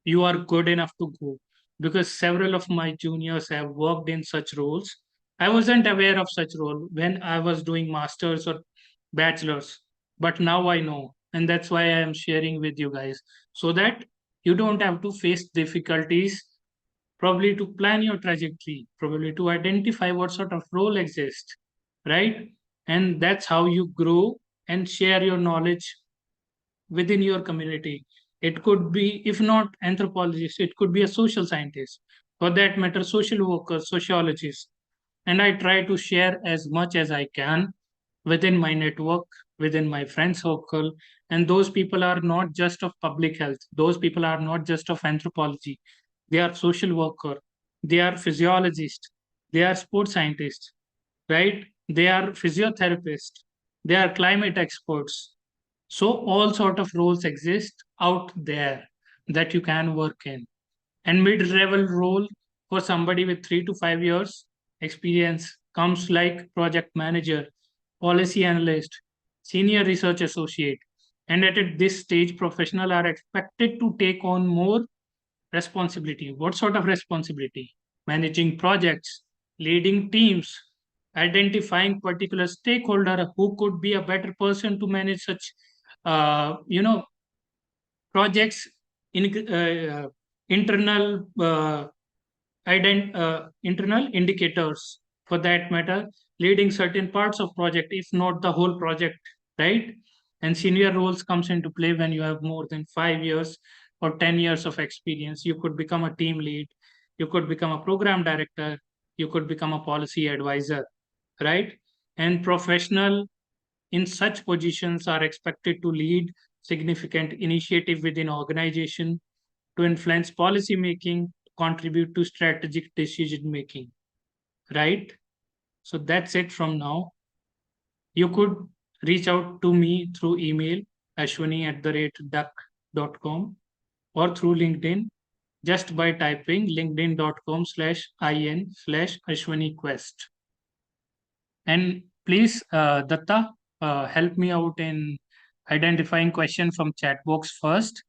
you are good enough to go, because several of my juniors have worked in such roles. I wasn't aware of such role when I was doing masters or bachelors, but now I know, and that's why I am sharing with you guys, so that you don't have to face difficulties, probably to plan your trajectory, probably to identify what sort of role exists, right? And that's how you grow and share your knowledge within your community. It could be, if not anthropologist, it could be a social scientist, for that matter, social worker, sociologist. And I try to share as much as I can within my network, within my friend circle. And those people are not just of public health, those people are not just of anthropology. They are social worker, they are physiologist, they are sports scientists, right? They are physiotherapists, they are climate experts. So all sort of roles exist out there that you can work in. And mid-level role for somebody with 3 to 5 years experience comes like project manager, policy analyst, senior research associate. And at this stage, professionals are expected to take on more responsibility. What sort of responsibility? Managing projects, leading teams, identifying particular stakeholder who could be a better person to manage such, uh, you know, projects in internal internal indicators, for that matter, leading certain parts of project, if not the whole project, right? And senior roles comes into play when you have more than 5 years or 10 years of experience. You could become a team lead, you could become a program director, you could become a policy advisor, right? And professional in such positions are expected to lead significant initiative within organization, to influence policy making, contribute to strategic decision making, right? So that's it from now. You could reach out to me through email, ashwani@duck.com, or through LinkedIn, just by typing linkedin.com/in/ashwaniquest. And please, Datta, help me out in identifying question from chat box first,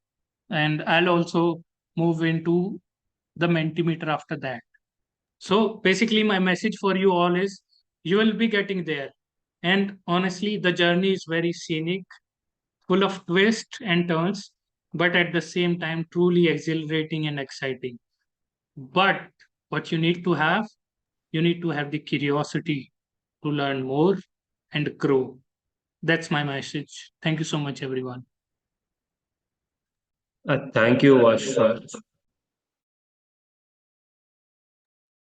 and I'll also move into the Mentimeter after that. So basically, my message for you all is you will be getting there. And honestly, the journey is very scenic, full of twists and turns. but at the same time, truly exhilarating and exciting. But what you need to have the curiosity to learn more and grow. That's my message. Thank you so much, everyone. Thank you,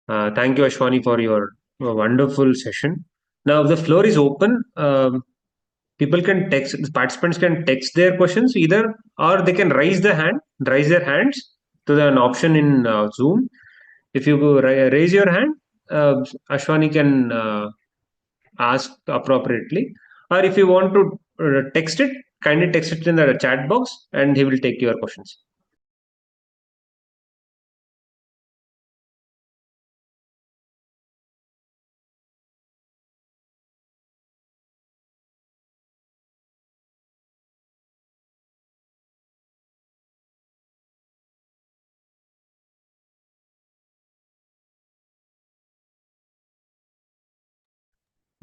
thank you, Ashwani, for your wonderful session. Now the floor is open. People can text. The participants can text their questions either, or they can raise their hands to an option in Zoom. If you raise your hand, Ashwani can ask appropriately. Or if you want to text it, kindly text it in the chat box, and he will take your questions.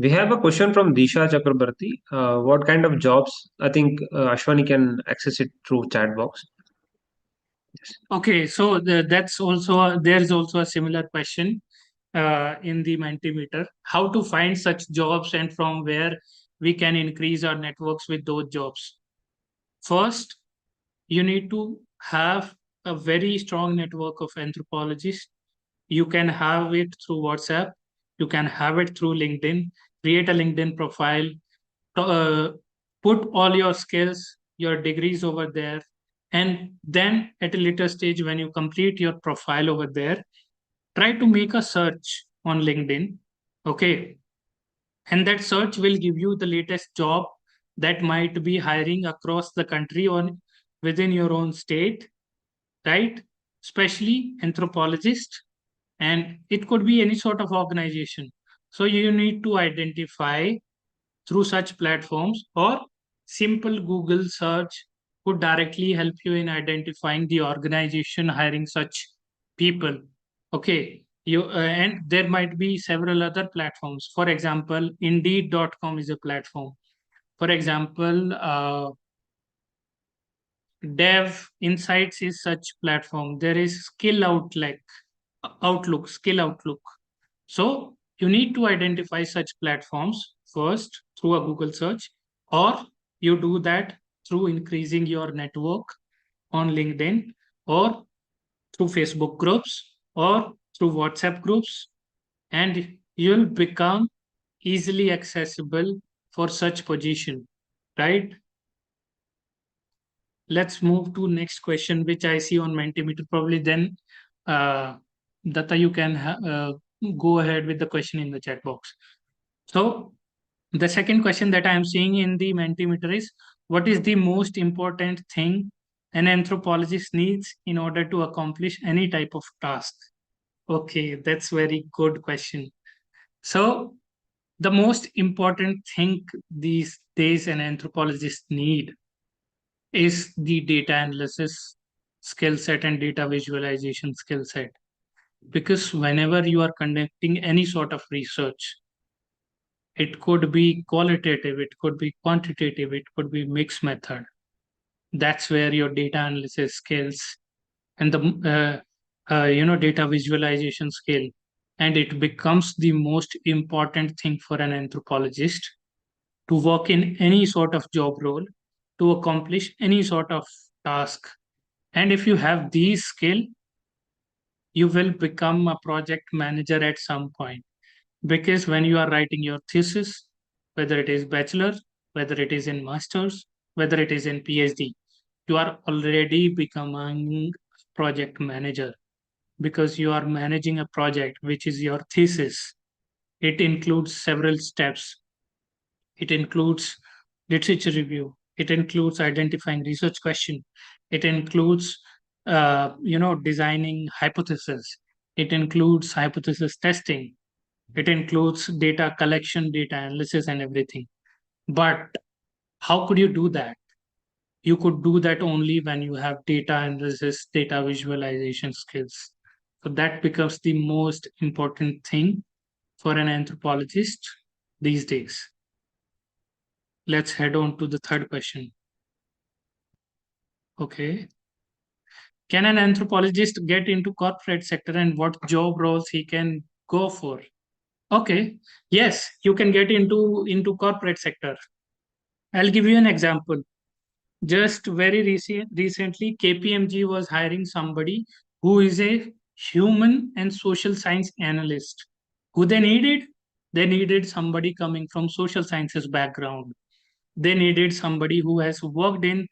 We have a question from Disha Chakrabarti. What kind of jobs? I think Ashwani can access it through chat box. Okay, so there's also a similar question in the Mentimeter. How to find such jobs and from where we can increase our networks with those jobs? First, you need to have a very strong network of anthropologists. You can have it through WhatsApp. You can have it through LinkedIn. Create a LinkedIn profile. Uh, put all your skills, your degrees over there. And then at a later stage, when you complete your profile over there, try to make a search on LinkedIn. Okay. And that search will give you the latest job that might be hiring across the country or within your own state, right? Especially anthropologists, and it could be any sort of organization. So you need to identify through such platforms, or simple Google search could directly help you in identifying the organization hiring such people. Okay, and there might be several other platforms. For example, indeed.com is a platform. For example, Dev Insights is such platform. There is Skill Outlook. So you need to identify such platforms first through a Google search, or you do that through increasing your network on LinkedIn, or through Facebook groups, or through WhatsApp groups, and you'll become easily accessible for such position, right? Let's move to next question, which I see on Mentimeter. Probably then, Datta, you can go ahead with the question in the chat box. So the second question that I am seeing in the Mentimeter is, what is the most important thing an anthropologist needs in order to accomplish any type of task? Okay, that's very good question. So the most important thing these days an anthropologist need is the data analysis skill set and data visualization skill set. Because whenever you are conducting any sort of research, it could be qualitative, it could be quantitative, it could be mixed method. That's where your data analysis skills and the data visualization skill, and it becomes the most important thing for an anthropologist to work in any sort of job role, to accomplish any sort of task. And if you have these skill, you will become a project manager at some point, because when you are writing your thesis, whether it is bachelor, whether it is in masters, whether it is in PhD, you are already becoming project manager, because you are managing a project which is your thesis. It includes several steps. It includes literature review. It includes identifying research question. It includes designing hypothesis. It includes hypothesis testing. It includes data collection, data analysis, and everything. But how could you do that? You could do that only when you have data analysis, data visualization skills. So that becomes the most important thing for an anthropologist these days. Let's head on to the third question. Okay. Can an anthropologist get into corporate sector and what job roles he can go for? Okay. Yes, you can get into corporate sector. I'll give you an example. Just very recently, KPMG was hiring somebody who is a human and social science analyst. Who they needed? They needed somebody coming from social sciences background. They needed somebody who has worked in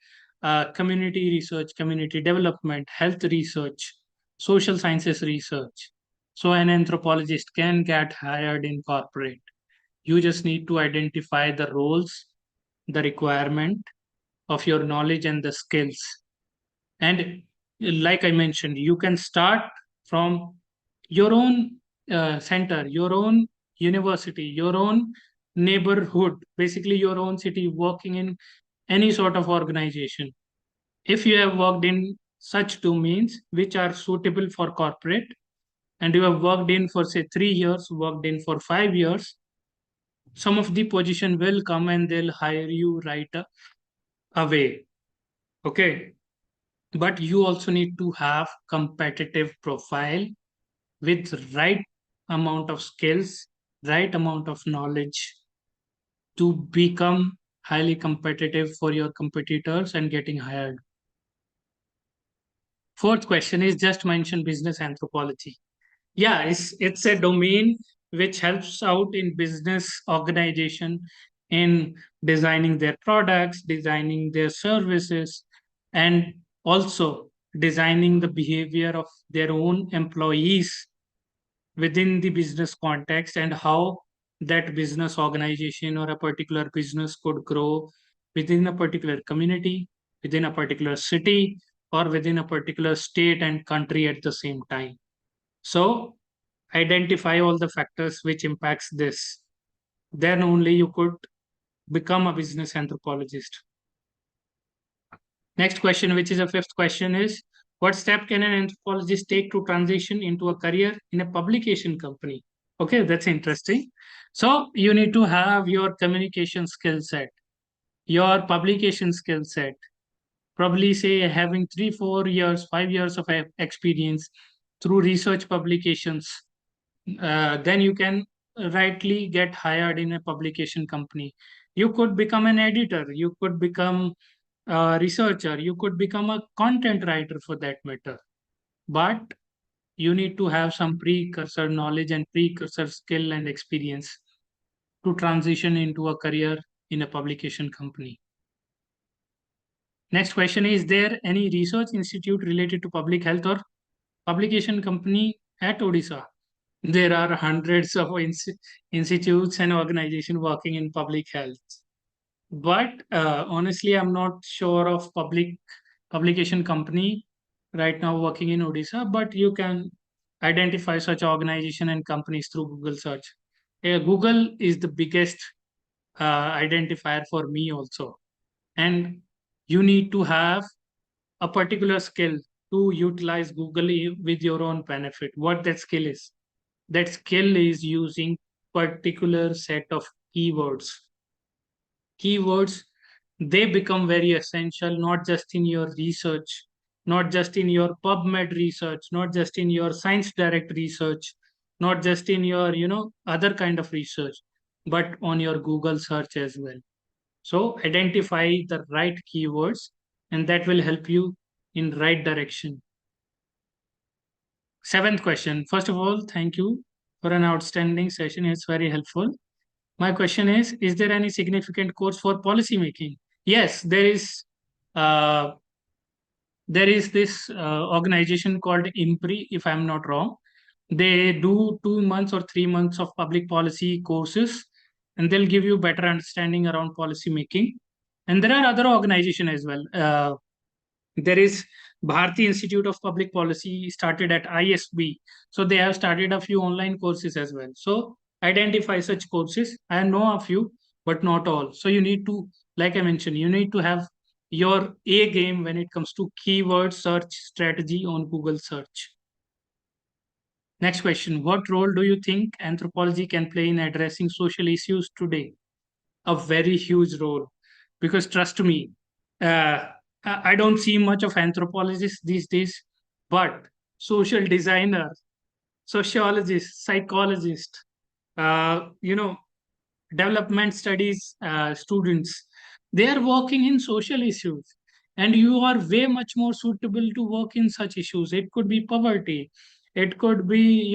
community research, community development, health research, social sciences research. So an anthropologist can get hired in corporate. You just need to identify the roles, the requirement of your knowledge and the skills. And like I mentioned, you can start from your own center, your own university, your own neighborhood, basically your own city, working in any sort of organization. If you have worked in such domains which are suitable for corporate, and you have worked in for say 3 years, worked in for 5 years, some of the position will come and they'll hire you right away. Okay. But you also need to have competitive profile with right amount of skills, right amount of knowledge to become highly competitive for your competitors and getting hired. Fourth question is just mention business anthropology. Yeah, it's a domain which helps out in business organization in designing their products, designing their services, and also designing the behavior of their own employees within the business context and how that business organization or a particular business could grow within a particular community, within a particular city, or within a particular state and country at the same time. So identify all the factors which impacts this. Then only you could become a business anthropologist. Next question, which is a fifth question, is what step can an anthropologist take to transition into a career in a publication company? Okay, that's interesting. So you need to have your communication skill set, your publication skill set, probably say having 3 4 years 5 years of experience through research publications. Then you can rightly get hired in a publication company. You could become an editor, you could become a researcher, you could become a content writer for that matter. But you need to have some precursor knowledge and precursor skill and experience to transition into a career in a publication company. Next question, is there any research institute related to public health or publication company at Odisha? There are hundreds of institutes and organizations working in public health. But honestly, I'm not sure of publication company right now working in Odisha, but you can identify such organization and companies through Google search. Google is the biggest identifier for me also. And you need to have a particular skill to utilize Google with your own benefit. What that skill is? That skill is using particular set of keywords. Keywords, they become very essential, not just in your research, not just in your PubMed research, not just in your Science Direct research, not just in your other kind of research, but on your Google search as well. So identify the right keywords, and that will help you in right direction. Seventh question. First of all, thank you for an outstanding session. It's very helpful. My question is there any significant course for policy making? Yes, there is. There is this organization called IMPRI, if I'm not wrong. They do 2 months or 3 months of public policy courses, and they'll give you better understanding around policy making. And there are other organizations as well. There is Bharati Institute of Public Policy started at ISB. So they have started a few online courses as well. So identify such courses. I know a few, but not all. So you need to, like I mentioned, you need to have your A game when it comes to keyword search strategy on Google search. Next question. What role do you think anthropology can play in addressing social issues today? A very huge role. Because trust me, I don't see much of anthropologists these days, but social designer, sociologist, psychologist, you know, development studies students, they are working in social issues, and you are way much more suitable to work in such issues. It could be poverty, it could be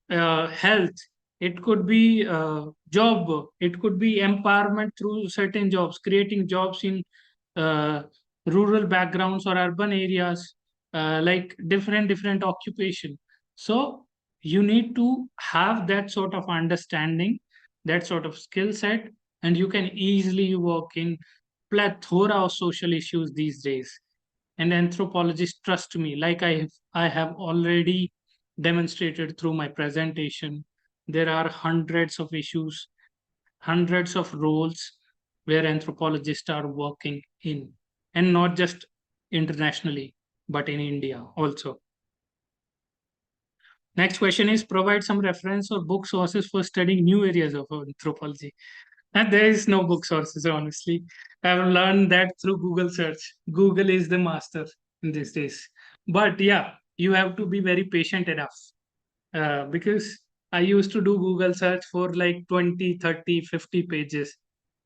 health, it could be job, it could be empowerment through certain jobs, creating jobs in uh, rural backgrounds or urban areas, like different occupation. So you need to have that sort of understanding, that sort of skill set, and you can easily work in plethora of social issues these days. And anthropologists trust me, like I have already demonstrated through my presentation. There are hundreds of issues, hundreds of roles where anthropologists are working in, and not just internationally, but in India also. Next question is, provide some reference or book sources for studying new areas of anthropology. And there is no book sources, honestly. I've learned that through Google search. Google is the master in these days. But yeah, you have to be very patient enough, because I used to do Google search for like 20, 30, 50 pages.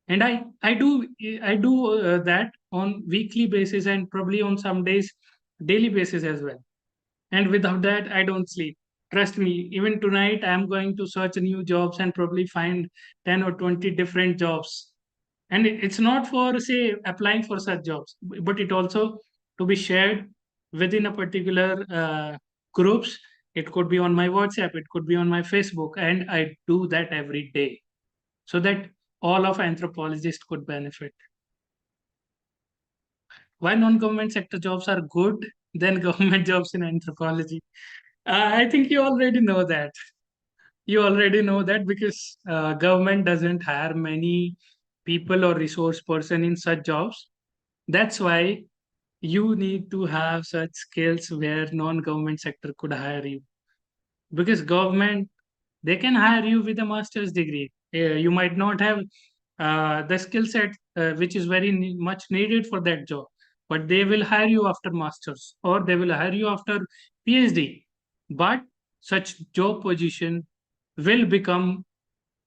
And I do that on weekly basis, and probably on some days daily basis as well. And without that, I don't sleep. Trust me, even tonight I'm going to search new jobs and probably find 10 or 20 different jobs. And it's not for, say, applying for such jobs, but it also to be shared within a particular groups. It could be on my WhatsApp, it could be on my Facebook, and I do that every day so that all of anthropologists could benefit. Why non-government sector jobs are good than government jobs in anthropology? I think you already know that. You already know that because government doesn't hire many people or resource person in such jobs. That's why you need to have such skills where non-government sector could hire you. Because government, they can hire you with a master's degree. You might not have the skill set which is very much needed for that job, but they will hire you after masters, or they will hire you after PhD. But such job position will become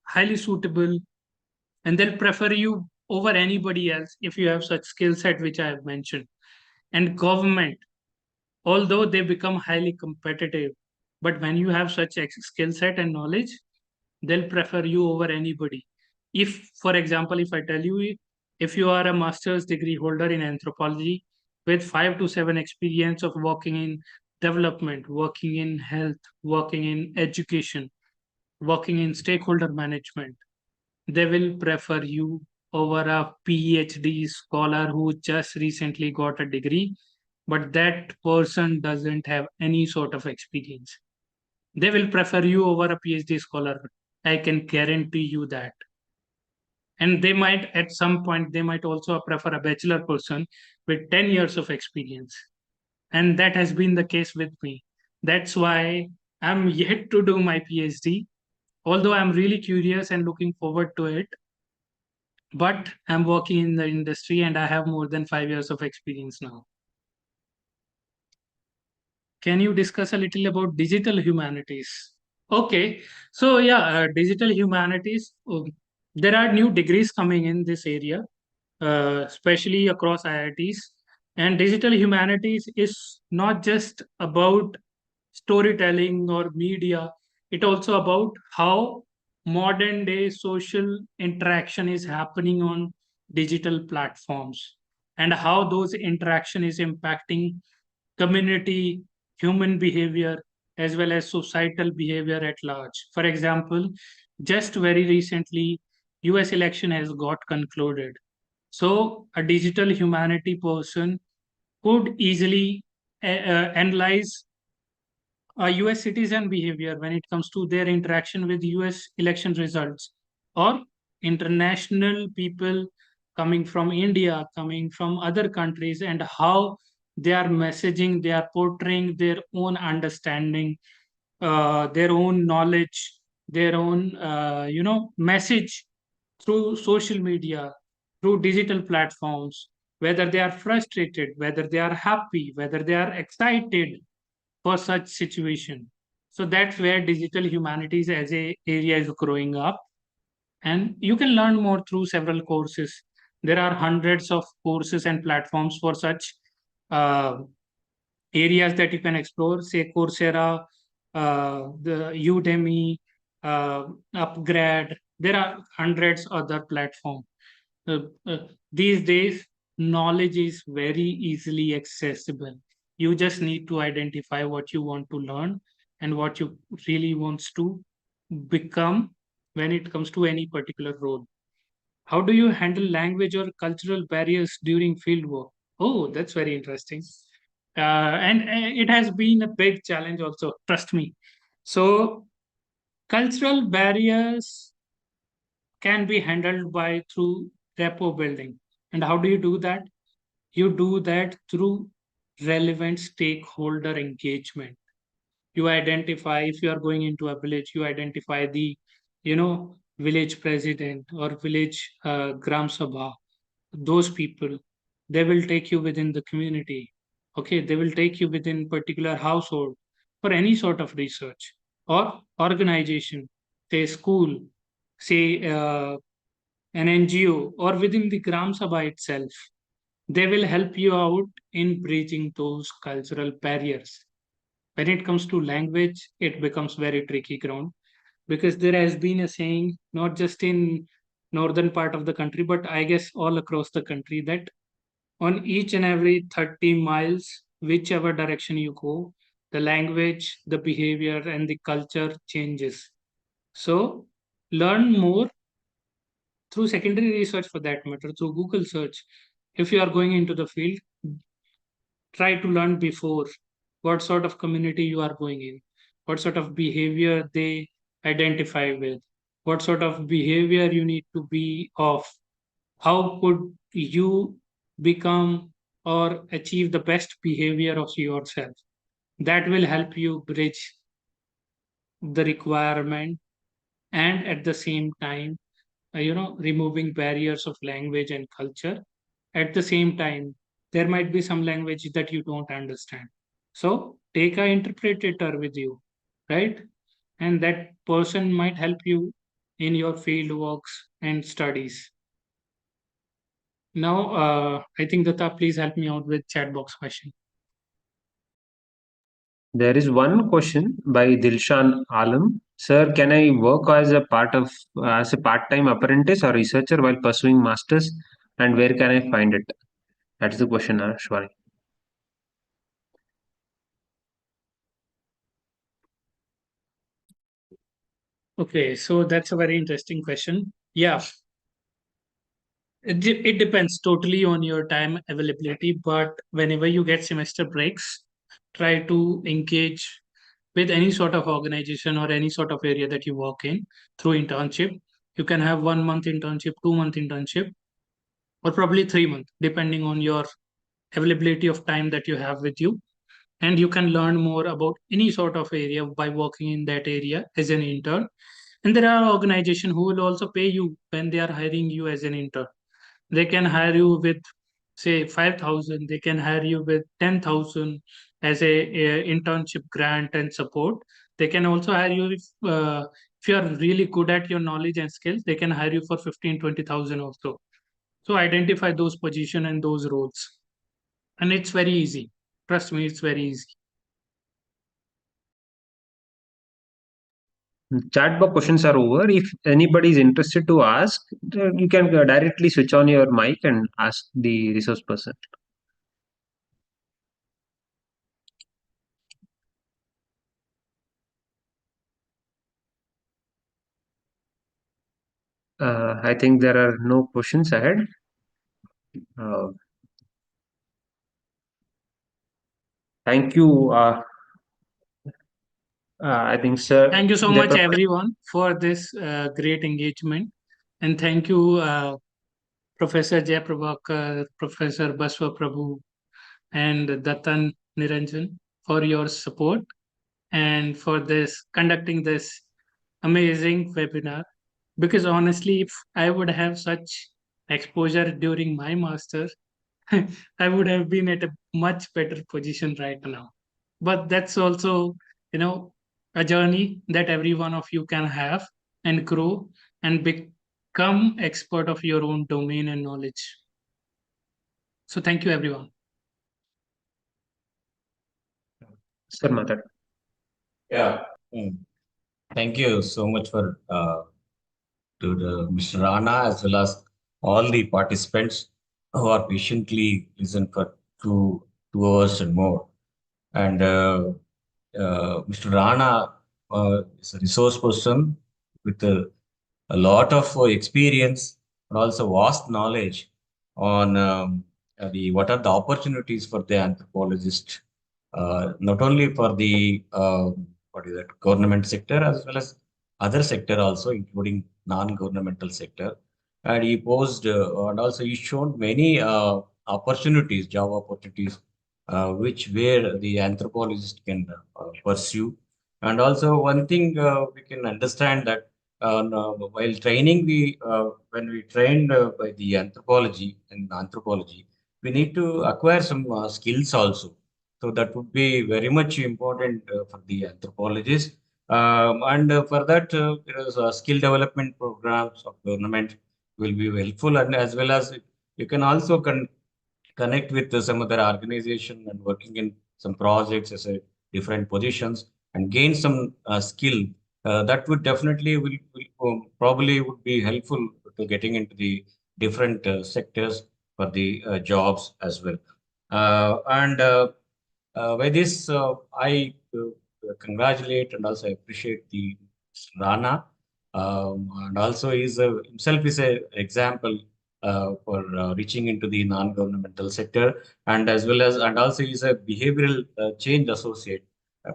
highly suitable, and they'll prefer you over anybody else if you have such skill set which I have mentioned. And government, although they become highly competitive, but when you have such skill set and knowledge, they'll prefer you over anybody. If, for example, if I tell you, if you are a master's degree holder in anthropology with 5 to 7 experience of working in development, working in health, working in education, working in stakeholder management, they will prefer you over a PhD scholar who just recently got a degree, but that person doesn't have any sort of experience. They will prefer you over a PhD scholar. I can guarantee you that. And they might, at some point, they might also prefer a bachelor person with 10 years of experience. And that has been the case with me. That's why I'm yet to do my PhD, although I'm really curious and looking forward to it. But I'm working in the industry and I have more than 5 years of experience now. Can you discuss a little about digital humanities? Okay, so yeah, digital humanities. There are new degrees coming in this area, especially across IITs. And digital humanities is not just about storytelling or media, it also about how modern day social interaction is happening on digital platforms, and how those interaction is impacting community, human behavior, as well as societal behavior at large. For example, just very recently, US election has got concluded. So a digital humanity person could easily analyze a US citizen behavior when it comes to their interaction with US election results, or international people coming from India, coming from other countries, and how they are messaging, they are portraying their own understanding, their own knowledge, their own message through social media, through digital platforms, whether they are frustrated, whether they are happy, whether they are excited for such situation. So that's where digital humanities as a area is growing up, and you can learn more through several courses. There are hundreds of courses and platforms for such uh, areas that you can explore, say Coursera, the Udemy, Upgrad. There are hundreds other platforms. Uh, uh, these days, knowledge is very easily accessible. You just need to identify what you want to learn and what you really wants to become when it comes to any particular role. How do you handle language or cultural barriers during field work? Oh, that's very interesting. And it has been a big challenge also, trust me. So, cultural barriers can be handled by through rapport building. And how do you do that? You do that through relevant stakeholder engagement. You identify, if you are going into a village, you identify the, village president or village gram sabha. Those people, they will take you within the community. Okay, they will take you within particular household for any sort of research or organization, say school, say an NGO, or within the gram sabha itself. They will help you out in bridging those cultural barriers. When it comes to language, it becomes very tricky ground, because there has been a saying, not just in northern part of the country, but I guess all across the country, that on each and every 30 miles, whichever direction you go, the language, the behavior, and the culture changes. So learn more through secondary research, for that matter, through Google search. If you are going into the field, try to learn before what sort of community you are going in, what sort of behavior they identify with, what sort of behavior you need to be of, how could you become or achieve the best behavior of yourself. That will help you bridge the requirement, and at the same time, removing barriers of language and culture. At the same time, there might be some language that you don't understand, so take an interpreter with you, right? And that person might help you in your field works and studies. Now, I think Datta, please help me out with chat box question. There is one question by Dilshan Alam. Sir, can I work as a part-time apprentice or researcher while pursuing masters, and where can I find it? That's the question, Shwari. Okay, so that's a very interesting question. Yeah, it depends totally on your time availability, but whenever you get semester breaks, try to engage with any sort of organization or any sort of area that you work in through internship. You can have 1 month internship, 2 month internship, or probably 3 month, depending on your availability of time that you have with you. And you can learn more about any sort of area by working in that area as an intern. And there are organizations who will also pay you when they are hiring you as an intern. They can hire you with, say, 5,000. They can hire you with 10,000 as a internship grant and support. They can also hire you if you are really good at your knowledge and skills. They can hire you for 15, 20,000 also. So identify those position and those roles, and it's very easy. Trust me, it's very easy. Chat box questions are over. If anybody is interested to ask, you can directly switch on your mic and ask the resource person. I think there are no questions ahead. Thank you. I think, sir. Thank you so much, everyone, for this great engagement. And thank you, Professor Jay Prabhakar, Professor Baswa Prabhu, and Datan Niranjan for your support and for this conducting this amazing webinar. Because honestly, if I would have such exposure during my master's, I would have been at a much better position right now. But that's also, a journey that every one of you can have and grow and become expert of your own domain and knowledge. So thank you, everyone. Sir, Matar. Yeah. Mm. Thank you so much for to the Mr. Rana as well as all the participants who are patiently listened for 2 hours and more. And Mr. Rana is a resource person with a lot of experience and also vast knowledge on the what are the opportunities for the anthropologist, not only for the what is that government sector as well as other sector also, including non-governmental sector. And he posed and also he showed many opportunities, job opportunities, which where the anthropologist can pursue. And also one thing we can understand that no, while training the when we trained by the anthropology and anthropology, we need to acquire some skills also. So that would be very much important for the anthropologist. And for that, there is skill development programs of government will be helpful, and as well as you can also connect with some other organization and working in some projects as a different positions and gain some skill that would definitely will probably would be helpful to getting into the different sectors for the jobs as well. And by this, I congratulate and also appreciate the Rana, and also is himself is a example for reaching into the non-governmental sector, and as well as and also is a behavioral change associate.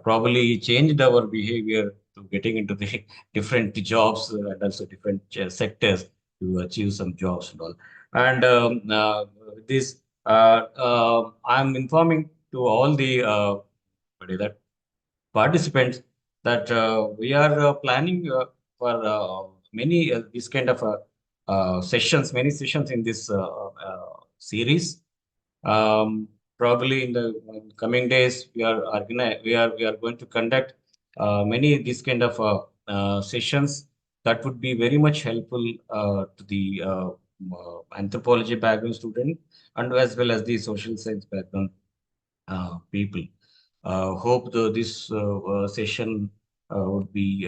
Probably he changed our behavior to getting into the different jobs and also different sectors to achieve some jobs and all. And this, I'm informing to all the what is that participants that we are planning for many these kind of sessions, many sessions in this series. Um, Probably in the coming days, we are going to conduct many these kind of sessions that would be very much helpful to the anthropology background student and as well as the social science background people. Hope this session would be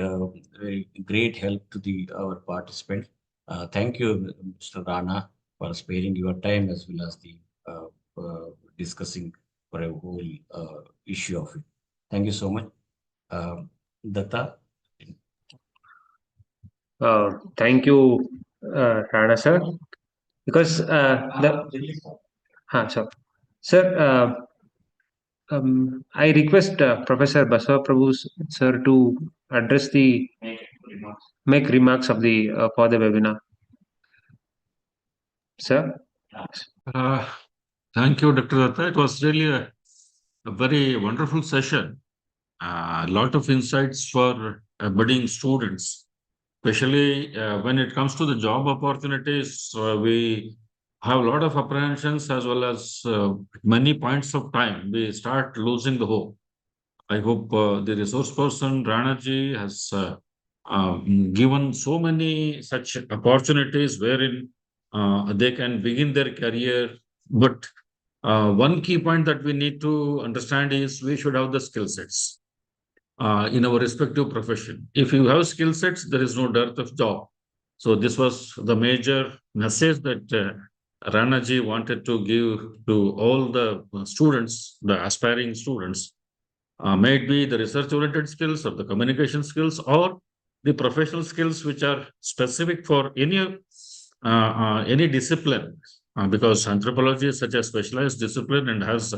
very great help to the our participants. Thank you, Mr. Rana, for sparing your time as well as the discussing for a whole issue of it. Thank you so much, Datta. Thank you, Rana sir. Because sir, sir, I request Professor Baswa Prabhu sir to address the make remarks of the for the webinar, sir. Uh, Thank you, Dr. Datta. It was really a very wonderful session. A lot of insights for budding students, especially when it comes to the job opportunities. We have a lot of apprehensions as well as many points of time. We start losing the hope. I hope the resource person Ranaji has given so many such opportunities wherein they can begin their career. But one key point that we need to understand is we should have the skill sets in our respective profession. If you have skill sets, there is no dearth of job. So this was the major message that Ranaji wanted to give to all the students, the aspiring students. May it be the research-oriented skills or the communication skills or the professional skills which are specific for any discipline, because anthropology is such a specialized discipline and has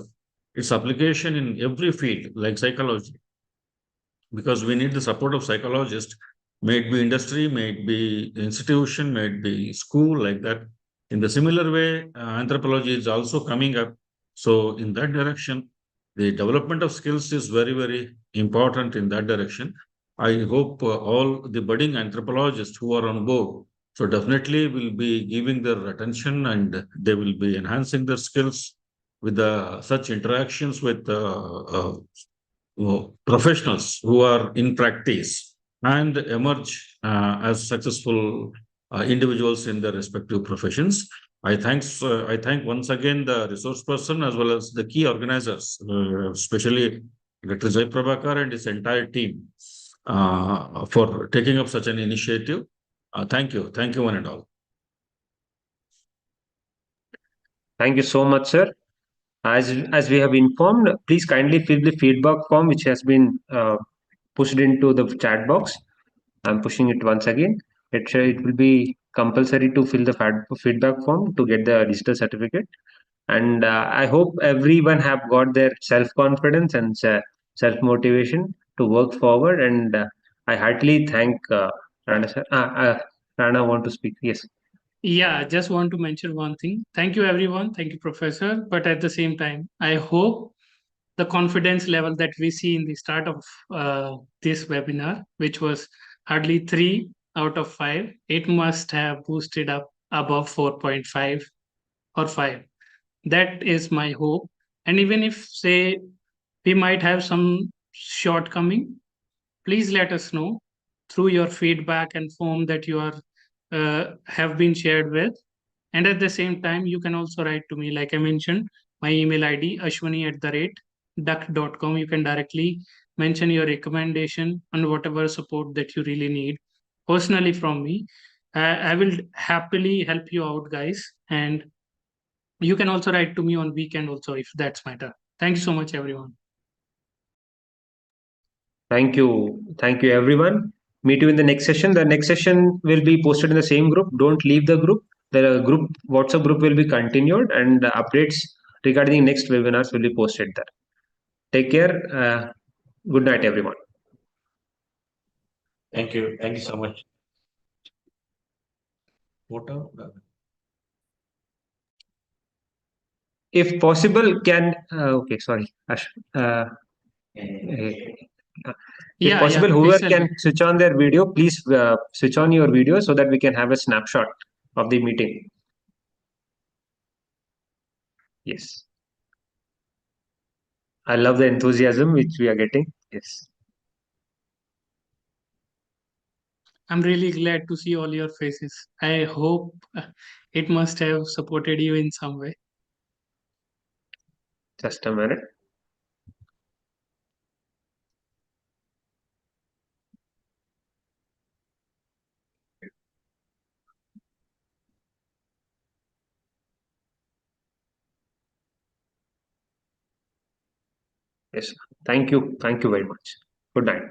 its application in every field, like psychology, because we need the support of psychologists, may it be industry, may it be institution, may it be school, like that. In the similar way, anthropology is also coming up. So in that direction, the development of skills is very, very important in that direction. I hope all the budding anthropologists who are on board So definitely we'll be giving their attention and they will be enhancing their skills with such interactions with professionals who are in practice and emerge as successful individuals in their respective professions. I thank once again the resource person as well as the key organizers, especially Dr. Jay Prabhakar and his entire team for taking up such an initiative. Thank you, one and all. Thank you so much, sir. As we have informed, please kindly fill the feedback form which has been pushed into the chat box. I'm pushing it once again. It will be compulsory to fill the feedback form to get the digital certificate. And I hope everyone have got their self confidence and self motivation to work forward. And I heartily thank Rana sir. Rana want to speak? Yes. Yeah, I just want to mention one thing. Thank you, everyone. Thank you, Professor. But at the same time, I hope the confidence level that we see in the start of this webinar, which was hardly 3 out of 5, it must have boosted up above 4.5 or 5. That is my hope. And even if, say, we might have some shortcoming, please let us know through your feedback and form that you are have been shared with. And at the same time, you can also write to me, like I mentioned, my email ID, ashwani@duck.com. You can directly mention your recommendation and whatever support that you really need personally from me. I will happily help you out, guys. And you can also write to me on weekend also if that's matter. Thank you so much, everyone. Thank you. Thank you, everyone. Meet you in the next session. The next session will be posted in the same group. Don't leave the group. The group WhatsApp group will be continued, and updates regarding next webinars will be posted there. Take care. Good night, everyone. Thank you. Thank you so much. Photo. If possible, can okay, sorry, Ash, if possible, whoever Please tell can me. switch on their video, please switch on your video so that we can have a snapshot of the meeting. Yes. I love the enthusiasm which we are getting. Yes. I'm really glad to see all your faces. I hope it must have supported you in some way. Just a minute. Yes. Thank you. Thank you very much. Good night.